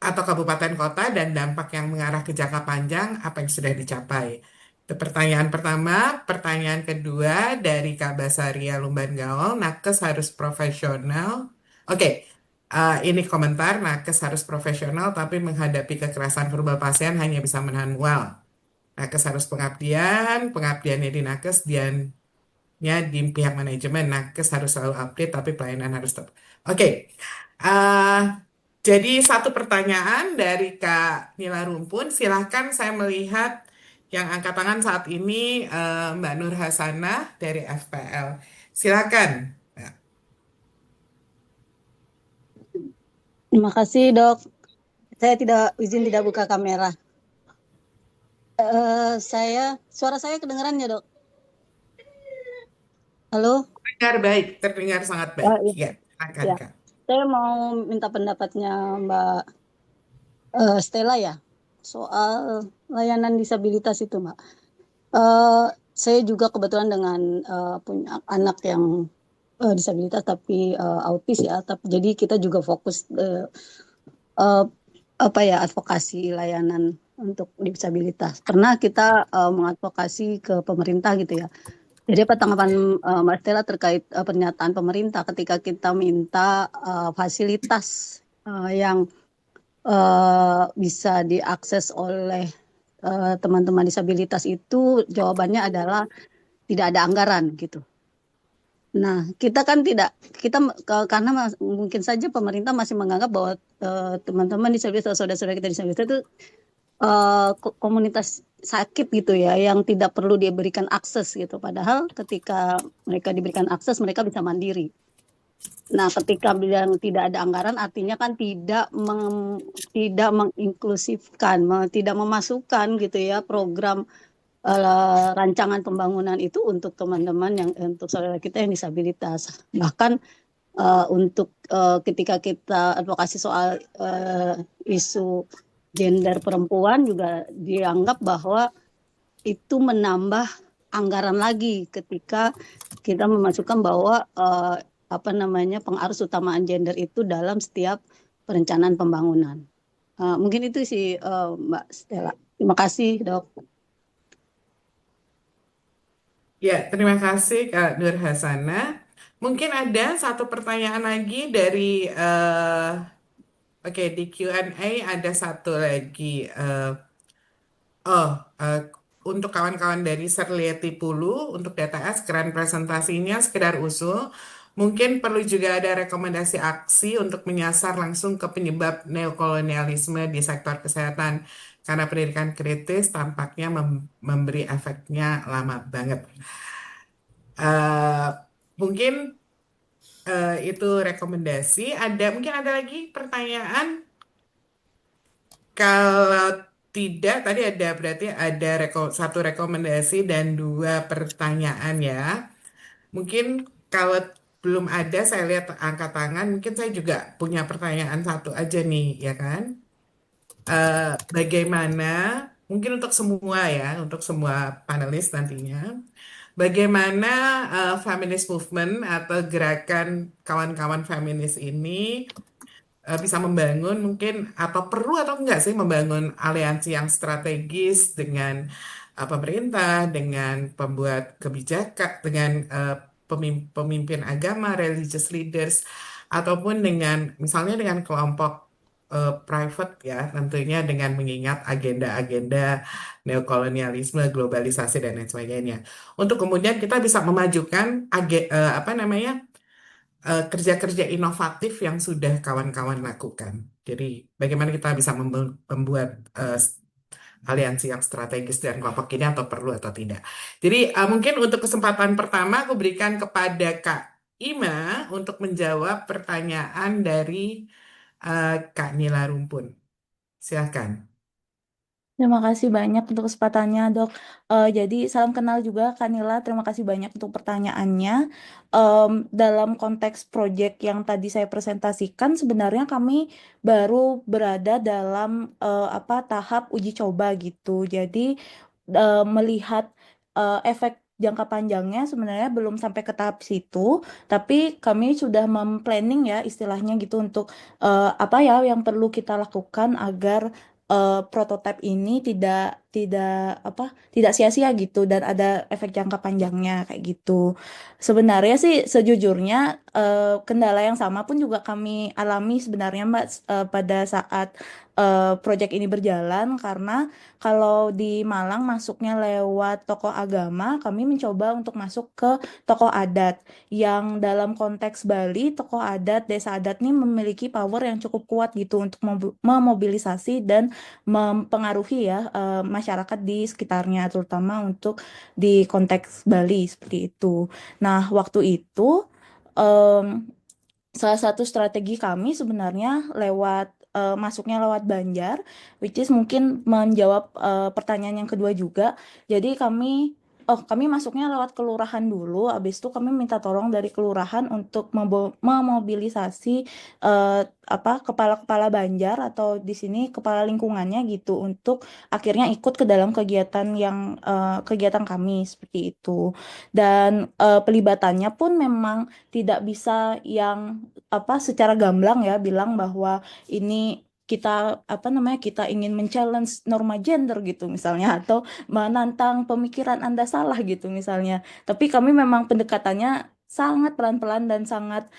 atau kabupaten kota, dan dampak yang mengarah ke jangka panjang, apa yang sudah dicapai? Itu pertanyaan pertama. Pertanyaan kedua dari Kak Basaria Lumban Gaul, nakes harus profesional. Oke, ini komentar, nakes harus profesional, tapi menghadapi kekerasan verbal pasien hanya bisa menahan mual. Nakes harus pengabdiannya di nakes, diannya di pihak manajemen. Nakes harus selalu update, tapi pelayanan harus tetap. Oke, jadi satu pertanyaan dari Kak Nila Rumpun. Silahkan, saya melihat yang angkat tangan saat ini Mbak Nur Hasanah dari FPL. Silakan. Terima kasih, Dok. Saya izin tidak buka kamera. Suara saya kedengaran ya, Dok? Halo? Terdengar sangat baik. Ya, silakan, ya. Kak. Saya mau minta pendapatnya Mbak Stella ya, soal layanan disabilitas itu, Mbak. Saya juga kebetulan dengan punya anak yang disabilitas tapi autis ya. Jadi kita juga fokus advokasi layanan untuk disabilitas. Pernah kita mengadvokasi ke pemerintah gitu ya. Jadi apa tanggapan Mbak Stella terkait pernyataan pemerintah ketika kita minta fasilitas yang bisa diakses oleh teman-teman disabilitas itu, jawabannya adalah tidak ada anggaran gitu. Nah, kita kan tidak, karena mungkin saja pemerintah masih menganggap bahwa teman-teman disabilitas, saudara-saudara kita disabilitas itu komunitas sakit gitu ya, yang tidak perlu diberikan akses gitu. Padahal ketika mereka diberikan akses, mereka bisa mandiri. Nah, ketika bilang tidak ada anggaran, artinya kan tidak menginklusifkan, tidak memasukkan gitu ya program rancangan pembangunan itu untuk teman-teman untuk saudara kita yang disabilitas. Bahkan untuk ketika kita advokasi soal isu gender perempuan juga dianggap bahwa itu menambah anggaran lagi ketika kita memasukkan bahwa pengarus utamaan gender itu dalam setiap perencanaan pembangunan. Mungkin itu sih Mbak Stella. Terima kasih, Dok. Ya, terima kasih Kak Nur Hasana. Mungkin ada satu pertanyaan lagi dari oke, di Q&A ada satu lagi. Untuk kawan-kawan dari Serlieti Pulu, untuk DTS, keren presentasinya, sekedar usul. Mungkin perlu juga ada rekomendasi aksi untuk menyasar langsung ke penyebab neokolonialisme di sektor kesehatan. Karena pendidikan kritis tampaknya memberi efeknya lama banget. Mungkin itu rekomendasi. Mungkin ada lagi pertanyaan? Kalau tidak, tadi berarti ada satu rekomendasi dan 2 pertanyaan ya. Mungkin kalau belum ada, saya lihat angkat tangan, mungkin saya juga punya pertanyaan satu aja nih, ya kan? Bagaimana, mungkin untuk semua ya, untuk semua panelis nantinya, bagaimana feminist movement atau gerakan kawan-kawan feminis ini bisa membangun mungkin atau perlu atau enggak sih membangun aliansi yang strategis dengan pemerintah, dengan pembuat kebijakan, dengan pemimpin agama, religious leaders, ataupun dengan misalnya dengan kelompok private ya, tentunya dengan mengingat agenda-agenda neokolonialisme, globalisasi dan lain sebagainya. Untuk kemudian kita bisa memajukan kerja-kerja inovatif yang sudah kawan-kawan lakukan. Jadi bagaimana kita bisa membuat aliansi yang strategis dengan kelompok ini atau perlu atau tidak. Jadi mungkin untuk kesempatan pertama aku berikan kepada Kak Ima untuk menjawab pertanyaan dari Kak Nila Rumpun. Silakan. Terima kasih banyak untuk kesempatannya, Dok. Jadi salam kenal juga, Kak Nila. Terima kasih banyak untuk pertanyaannya. Dalam konteks proyek yang tadi saya presentasikan, sebenarnya kami baru berada dalam tahap uji coba gitu. Jadi melihat efek jangka panjangnya sebenarnya belum sampai ke tahap situ, tapi kami sudah memplanning ya istilahnya gitu untuk apa ya yang perlu kita lakukan agar prototipe ini tidak sia-sia gitu dan ada efek jangka panjangnya kayak gitu. Sebenarnya sih sejujurnya kendala yang sama pun juga kami alami sebenarnya Mbak pada saat proyek ini berjalan, karena kalau di Malang masuknya lewat tokoh agama, kami mencoba untuk masuk ke tokoh adat yang dalam konteks Bali, tokoh adat, desa adat ini memiliki power yang cukup kuat gitu untuk memobilisasi dan mempengaruhi ya masyarakat di sekitarnya, terutama untuk di konteks Bali seperti itu. Nah, waktu itu salah satu strategi kami sebenarnya masuknya lewat Banjar, which is mungkin menjawab pertanyaan yang kedua juga. Jadi kami masuknya lewat kelurahan dulu, habis itu kami minta tolong dari kelurahan untuk memobilisasi kepala-kepala Banjar atau di sini kepala lingkungannya gitu untuk akhirnya ikut ke dalam kegiatan kami seperti itu. Dan pelibatannya pun memang tidak bisa yang secara gamblang ya bilang bahwa ini kita kita ingin men-challenge norma gender gitu misalnya, atau menantang pemikiran Anda salah gitu misalnya. Tapi kami memang pendekatannya sangat pelan-pelan dan sangat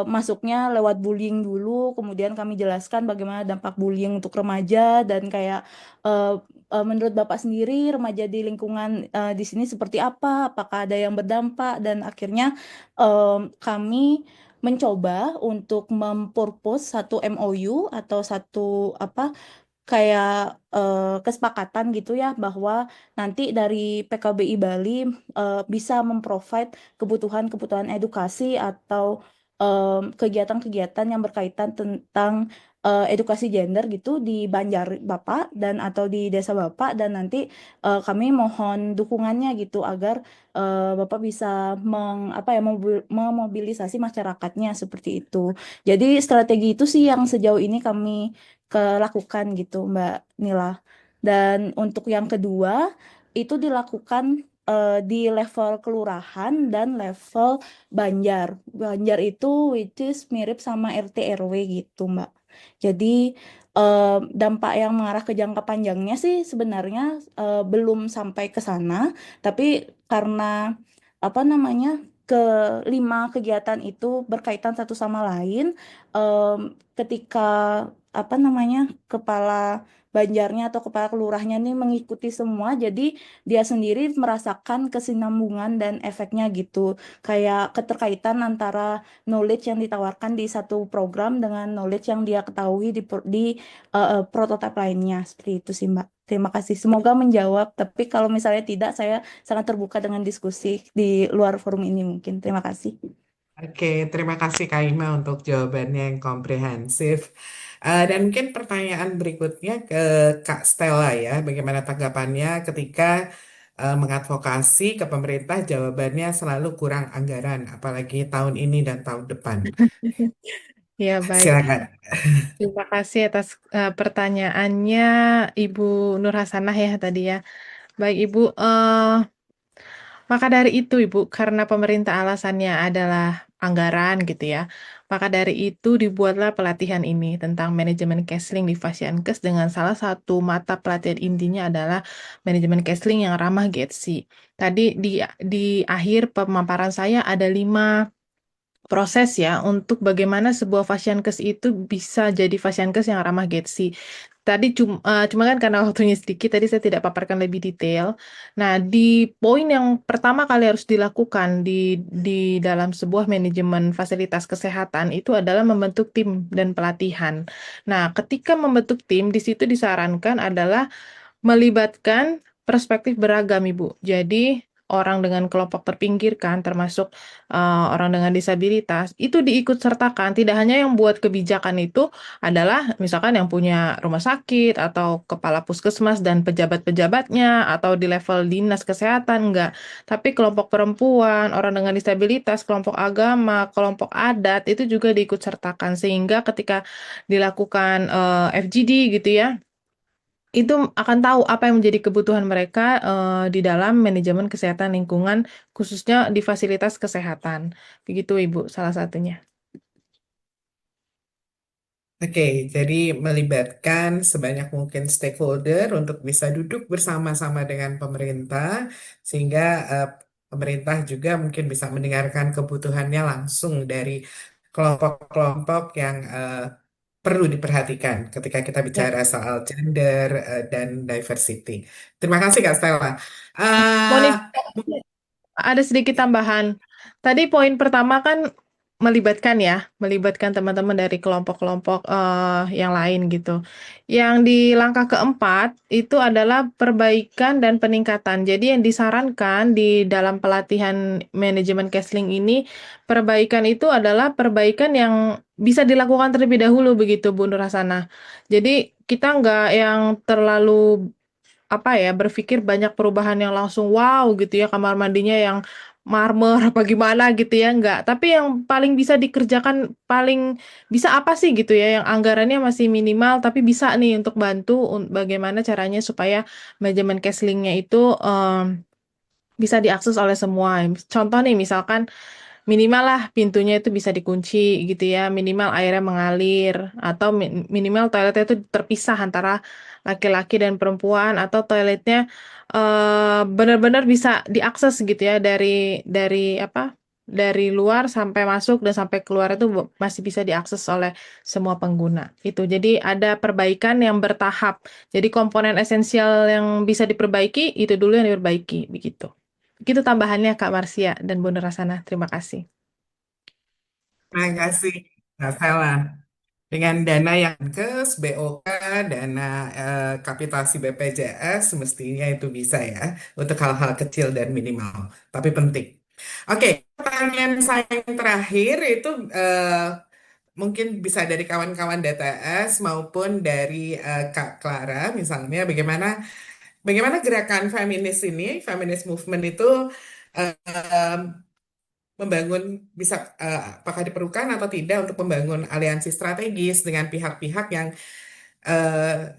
masuknya lewat bullying dulu, kemudian kami jelaskan bagaimana dampak bullying untuk remaja dan kayak menurut Bapak sendiri remaja di lingkungan di sini seperti apa, apakah ada yang berdampak, dan akhirnya kami mencoba untuk mempurpose satu MOU atau satu kayak kesepakatan gitu ya, bahwa nanti dari PKBI Bali bisa memprovide kebutuhan-kebutuhan edukasi atau kegiatan-kegiatan yang berkaitan tentang edukasi gender gitu di Banjar Bapak dan atau di desa Bapak, dan nanti kami mohon dukungannya gitu agar Bapak bisa memobilisasi masyarakatnya seperti itu. Jadi strategi itu sih yang sejauh ini kami lakukan gitu Mbak Nila. Dan untuk yang kedua itu dilakukan di level kelurahan dan level Banjar. Banjar itu which is mirip sama RT RW gitu Mbak. Jadi dampak yang mengarah ke jangka panjangnya sih sebenarnya belum sampai ke sana, tapi karena kelima kegiatan itu berkaitan satu sama lain, ketika kepala Banjarnya atau kepala kelurahnya ini mengikuti semua, jadi dia sendiri merasakan kesinambungan dan efeknya gitu, kayak keterkaitan antara knowledge yang ditawarkan di satu program dengan knowledge yang dia ketahui di prototipe lainnya. Seperti itu sih Mbak. Terima kasih. Semoga menjawab. Tapi kalau misalnya tidak, saya sangat terbuka dengan diskusi di luar forum ini mungkin. Terima kasih. Oke, terima kasih Kak Ima untuk jawabannya yang komprehensif. Dan mungkin pertanyaan berikutnya ke Kak Stella ya, bagaimana tanggapannya ketika mengadvokasi ke pemerintah, jawabannya selalu kurang anggaran, apalagi tahun ini dan tahun depan. Ya, baik. Silakan. Terima kasih atas pertanyaannya Ibu Nur Hasanah ya tadi ya. Baik Ibu, maka dari itu Ibu, karena pemerintah alasannya adalah anggaran gitu ya, maka dari itu dibuatlah pelatihan ini tentang manajemen counseling di Fasiankes dengan salah satu mata pelatihan intinya adalah manajemen counseling yang ramah GETSI. Tadi di akhir pemaparan saya ada 5 proses ya untuk bagaimana sebuah Fasiankes itu bisa jadi Fasiankes yang ramah GETSI. Tadi cuma kan karena waktunya sedikit, tadi saya tidak paparkan lebih detail. Nah, di poin yang pertama kali harus dilakukan di dalam sebuah manajemen fasilitas kesehatan itu adalah membentuk tim dan pelatihan. Nah, ketika membentuk tim, di situ disarankan adalah melibatkan perspektif beragam, Ibu. Jadi, orang dengan kelompok terpinggirkan, termasuk orang dengan disabilitas, itu diikut sertakan. Tidak hanya yang buat kebijakan itu adalah misalkan yang punya rumah sakit, atau kepala puskesmas dan pejabat-pejabatnya, atau di level dinas kesehatan, enggak. Tapi kelompok perempuan, orang dengan disabilitas, kelompok agama, kelompok adat, itu juga diikut sertakan. Sehingga ketika dilakukan FGD gitu ya, itu akan tahu apa yang menjadi kebutuhan mereka di dalam manajemen kesehatan lingkungan, khususnya di fasilitas kesehatan. Begitu Ibu, salah satunya. Oke, jadi melibatkan sebanyak mungkin stakeholder untuk bisa duduk bersama-sama dengan pemerintah, sehingga pemerintah juga mungkin bisa mendengarkan kebutuhannya langsung dari kelompok-kelompok yang perlu diperhatikan ketika kita bicara soal gender dan diversity. Terima kasih Kak Stella. Ada sedikit tambahan. Tadi poin pertama kan melibatkan teman-teman dari kelompok-kelompok yang lain gitu. Yang di langkah keempat itu adalah perbaikan dan peningkatan. Jadi yang disarankan di dalam pelatihan manajemen counseling ini, perbaikan itu adalah perbaikan yang bisa dilakukan terlebih dahulu begitu Bu Nur Hasanah. Jadi kita nggak yang terlalu berpikir banyak perubahan yang langsung wow gitu ya, kamar mandinya yang marmer apa gimana gitu ya, enggak. Tapi yang paling bisa dikerjakan, paling bisa apa sih gitu ya, yang anggarannya masih minimal tapi bisa nih untuk bantu bagaimana caranya supaya manajemen counselingnya itu bisa diakses oleh semua. Contoh nih misalkan minimal lah pintunya itu bisa dikunci gitu ya, minimal airnya mengalir, atau minimal toiletnya itu terpisah antara laki-laki dan perempuan, atau toiletnya benar-benar bisa diakses gitu ya dari apa? Dari luar sampai masuk dan sampai keluar itu masih bisa diakses oleh semua pengguna. Itu. Jadi ada perbaikan yang bertahap. Jadi komponen esensial yang bisa diperbaiki itu dulu yang diperbaiki begitu. Begitu tambahannya Kak Marsia dan Bunda Rasana. Terima kasih. Terima kasih, nggak salah. Dengan dana yang kes, BOK, dana kapitasi BPJS, semestinya itu bisa ya, untuk hal-hal kecil dan minimal, tapi penting. Oke, pertanyaan saya yang terakhir itu mungkin bisa dari kawan-kawan DTS maupun dari Kak Clara, misalnya bagaimana gerakan feminis ini, feminist movement itu eh, membangun apakah diperlukan atau tidak untuk membangun aliansi strategis dengan pihak-pihak yang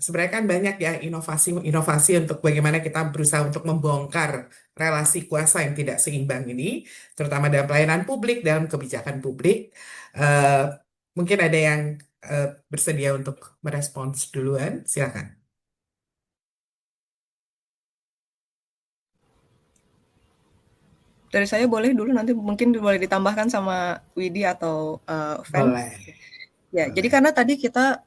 sebenarnya kan banyak ya inovasi untuk bagaimana kita berusaha untuk membongkar relasi kuasa yang tidak seimbang ini, terutama dalam pelayanan publik, dalam kebijakan publik. Eh, Mungkin ada yang bersedia untuk merespons duluan, silakan. Dari saya boleh dulu, nanti mungkin boleh ditambahkan sama Widi atau Fen. Boleh. Ya, jadi karena tadi kita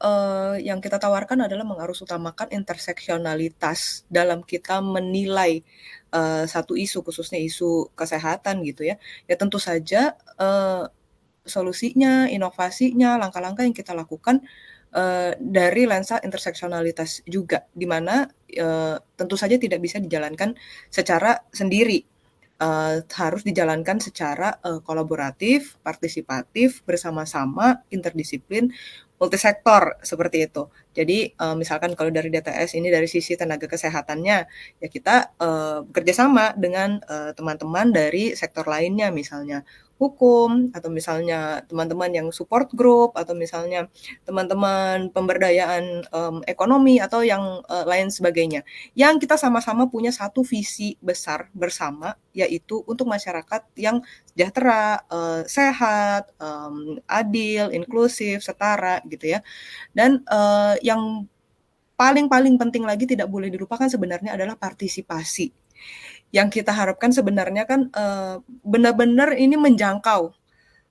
yang kita tawarkan adalah mengarusutamakan interseksionalitas dalam kita menilai satu isu, khususnya isu kesehatan gitu ya. Ya tentu saja solusinya, inovasinya, langkah-langkah yang kita lakukan dari lensa interseksionalitas juga, di mana tentu saja tidak bisa dijalankan secara sendiri. Harus dijalankan secara kolaboratif, partisipatif, bersama-sama, interdisiplin, multisektor seperti itu. Jadi misalkan kalau dari DTS ini dari sisi tenaga kesehatannya, ya kita bekerja sama dengan teman-teman dari sektor lainnya, misalnya hukum, atau misalnya teman-teman yang support group, atau misalnya teman-teman pemberdayaan ekonomi, atau yang lain sebagainya. Yang kita sama-sama punya satu visi besar bersama, yaitu untuk masyarakat yang sejahtera, sehat, adil, inklusif, setara gitu ya. Dan yang paling penting lagi tidak boleh dilupakan sebenarnya adalah partisipasi. Yang kita harapkan sebenarnya kan benar-benar ini menjangkau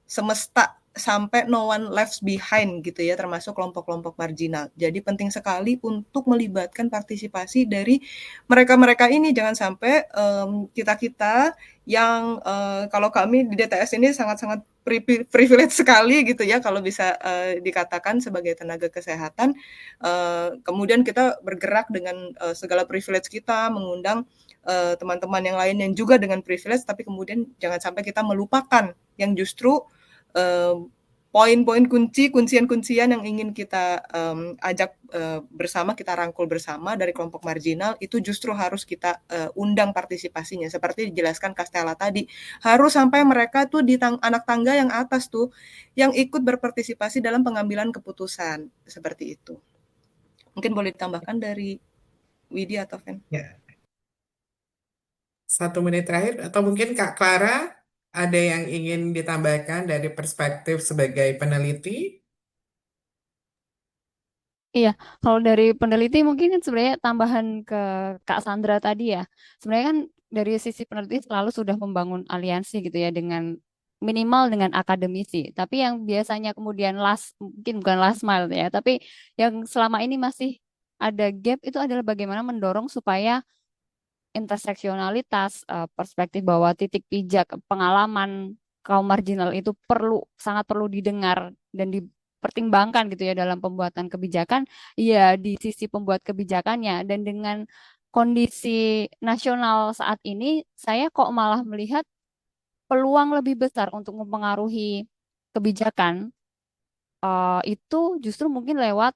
semesta sampai no one left behind gitu ya, termasuk kelompok-kelompok marginal. Jadi penting sekali untuk melibatkan partisipasi dari mereka-mereka ini. Jangan sampai kita-kita yang kalau kami di DTS ini sangat-sangat privilege sekali gitu ya, kalau bisa dikatakan sebagai tenaga kesehatan. Kemudian kita bergerak dengan segala privilege kita, mengundang teman-teman yang lain yang juga dengan privilege, tapi kemudian jangan sampai kita melupakan yang justru poin-poin kuncian-kuncian yang ingin kita ajak bersama, kita rangkul bersama dari kelompok marginal, itu justru harus kita undang partisipasinya. Seperti dijelaskan Castella tadi, harus sampai mereka tuh di anak tangga yang atas tuh, yang ikut berpartisipasi dalam pengambilan keputusan, seperti itu. Mungkin boleh ditambahkan dari Widi atau Fen? Ya. 1 menit terakhir, atau mungkin Kak Clara ada yang ingin ditambahkan dari perspektif sebagai peneliti? Iya, kalau dari peneliti mungkin kan sebenarnya tambahan ke Kak Sandra tadi ya. Sebenarnya kan dari sisi peneliti selalu sudah membangun aliansi gitu ya dengan minimal dengan akademisi. Tapi yang biasanya kemudian mungkin bukan last mile ya, tapi yang selama ini masih ada gap itu adalah bagaimana mendorong supaya interseksionalitas, perspektif bahwa titik pijak pengalaman kaum marginal itu sangat perlu didengar dan dipertimbangkan gitu ya dalam pembuatan kebijakan, ya di sisi pembuat kebijakannya. Dan dengan kondisi nasional saat ini, saya kok malah melihat peluang lebih besar untuk mempengaruhi kebijakan itu justru mungkin lewat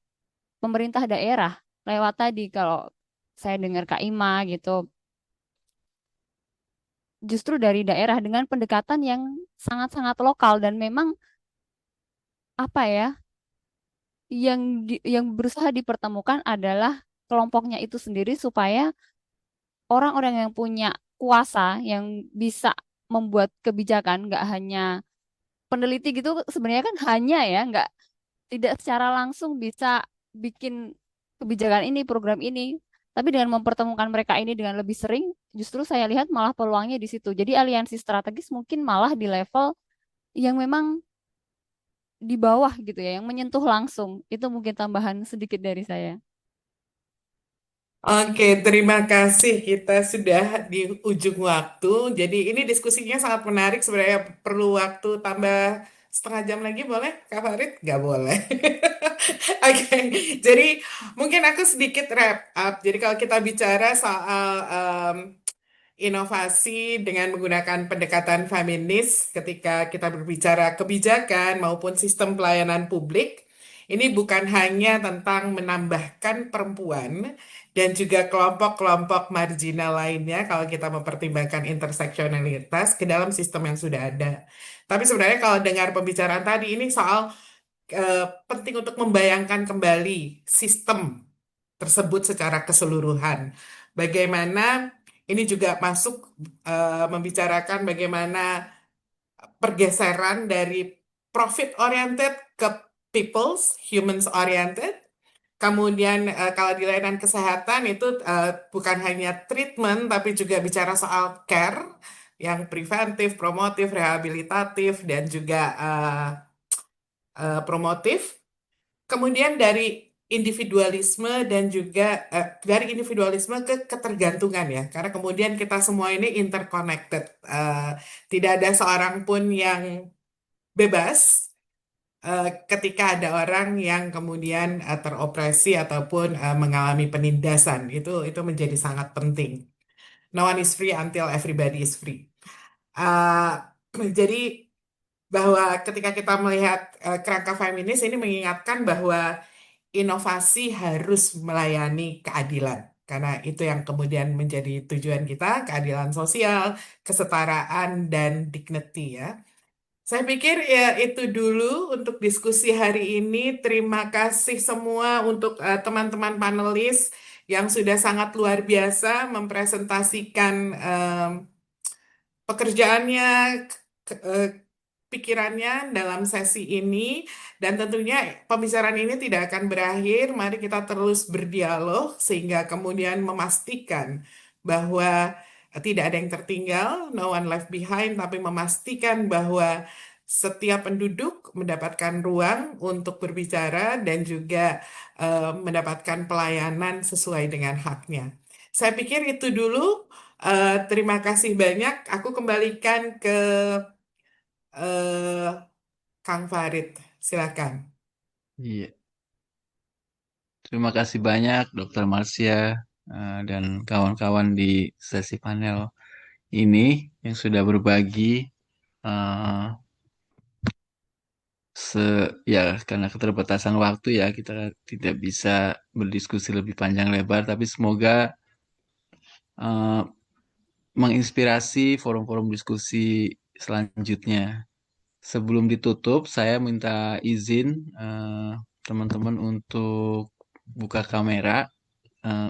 pemerintah daerah, lewat tadi kalau saya dengar Kak Ima gitu, justru dari daerah dengan pendekatan yang sangat-sangat lokal dan memang apa ya, yang berusaha dipertemukan adalah kelompoknya itu sendiri supaya orang-orang yang punya kuasa yang bisa membuat kebijakan, nggak hanya peneliti gitu sebenarnya kan hanya ya, nggak tidak secara langsung bisa bikin kebijakan ini, program ini. Tapi dengan mempertemukan mereka ini dengan lebih sering, justru saya lihat malah peluangnya di situ. Jadi aliansi strategis mungkin malah di level yang memang di bawah gitu ya, yang menyentuh langsung. Itu mungkin tambahan sedikit dari saya. Oke, terima kasih. Kita sudah di ujung waktu. Jadi ini diskusinya sangat menarik. Sebenarnya perlu waktu tambah setengah jam lagi, boleh, Kak Farid? Nggak boleh. Oke, jadi mungkin aku sedikit wrap up. Jadi kalau kita bicara soal inovasi dengan menggunakan pendekatan feminis ketika kita berbicara kebijakan maupun sistem pelayanan publik, ini bukan hanya tentang menambahkan perempuan dan juga kelompok-kelompok marginal lainnya kalau kita mempertimbangkan interseksionalitas ke dalam sistem yang sudah ada. Tapi sebenarnya kalau dengar pembicaraan tadi ini soal penting untuk membayangkan kembali sistem tersebut secara keseluruhan. Bagaimana ini juga masuk membicarakan bagaimana pergeseran dari profit oriented ke people's, humans oriented. Kemudian kalau di layanan kesehatan itu bukan hanya treatment tapi juga bicara soal care yang preventif, promotif, rehabilitatif dan juga promotif. Kemudian dari individualisme dan juga dari individualisme ke ketergantungan ya, karena kemudian kita semua ini interconnected. Tidak ada seorang pun yang bebas ketika ada orang yang kemudian teropresi ataupun mengalami penindasan. Itu menjadi sangat penting. No one is free until everybody is free. Jadi bahwa ketika kita melihat kerangka feminis ini mengingatkan bahwa inovasi harus melayani keadilan. Karena itu yang kemudian menjadi tujuan kita, keadilan sosial, kesetaraan, dan dignity ya. Saya pikir ya itu dulu untuk diskusi hari ini. Terima kasih semua untuk teman-teman panelis yang sudah sangat luar biasa mempresentasikan pekerjaannya, pikirannya dalam sesi ini. Dan tentunya pembicaraan ini tidak akan berakhir. Mari kita terus berdialog sehingga kemudian memastikan bahwa tidak ada yang tertinggal, no one left behind, tapi memastikan bahwa setiap penduduk mendapatkan ruang untuk berbicara dan juga mendapatkan pelayanan sesuai dengan haknya. Saya pikir itu dulu. Terima kasih banyak. Aku kembalikan ke Kang Farid. Silakan. Iya. Terima kasih banyak Dr. Marsya dan kawan-kawan di sesi panel ini yang sudah berbagi ya karena keterbatasan waktu ya kita tidak bisa berdiskusi lebih panjang lebar, tapi semoga menginspirasi forum-forum diskusi selanjutnya. Sebelum ditutup, saya minta izin teman-teman untuk buka kamera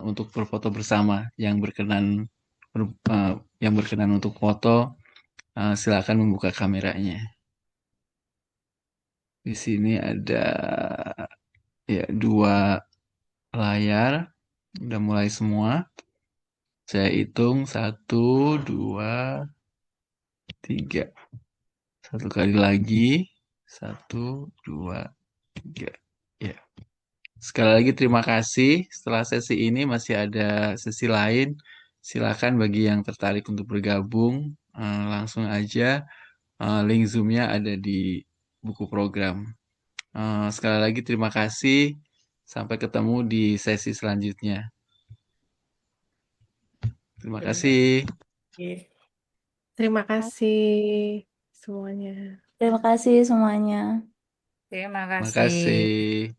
untuk berfoto bersama. Yang berkenan untuk foto, silakan membuka kameranya. Di sini ada ya 2 layar, udah mulai semua. Saya hitung 1, 2, 3. 1 kali lagi. 1, 2, 3. Ya. Sekali lagi terima kasih. Setelah sesi ini masih ada sesi lain. Silakan bagi yang tertarik untuk bergabung, langsung aja. Link Zoom-nya ada di buku program. Sekali lagi terima kasih. Sampai ketemu di sesi selanjutnya. Terima kasih. Terima kasih semuanya. Terima kasih semuanya. Terima Terima kasih. kasih.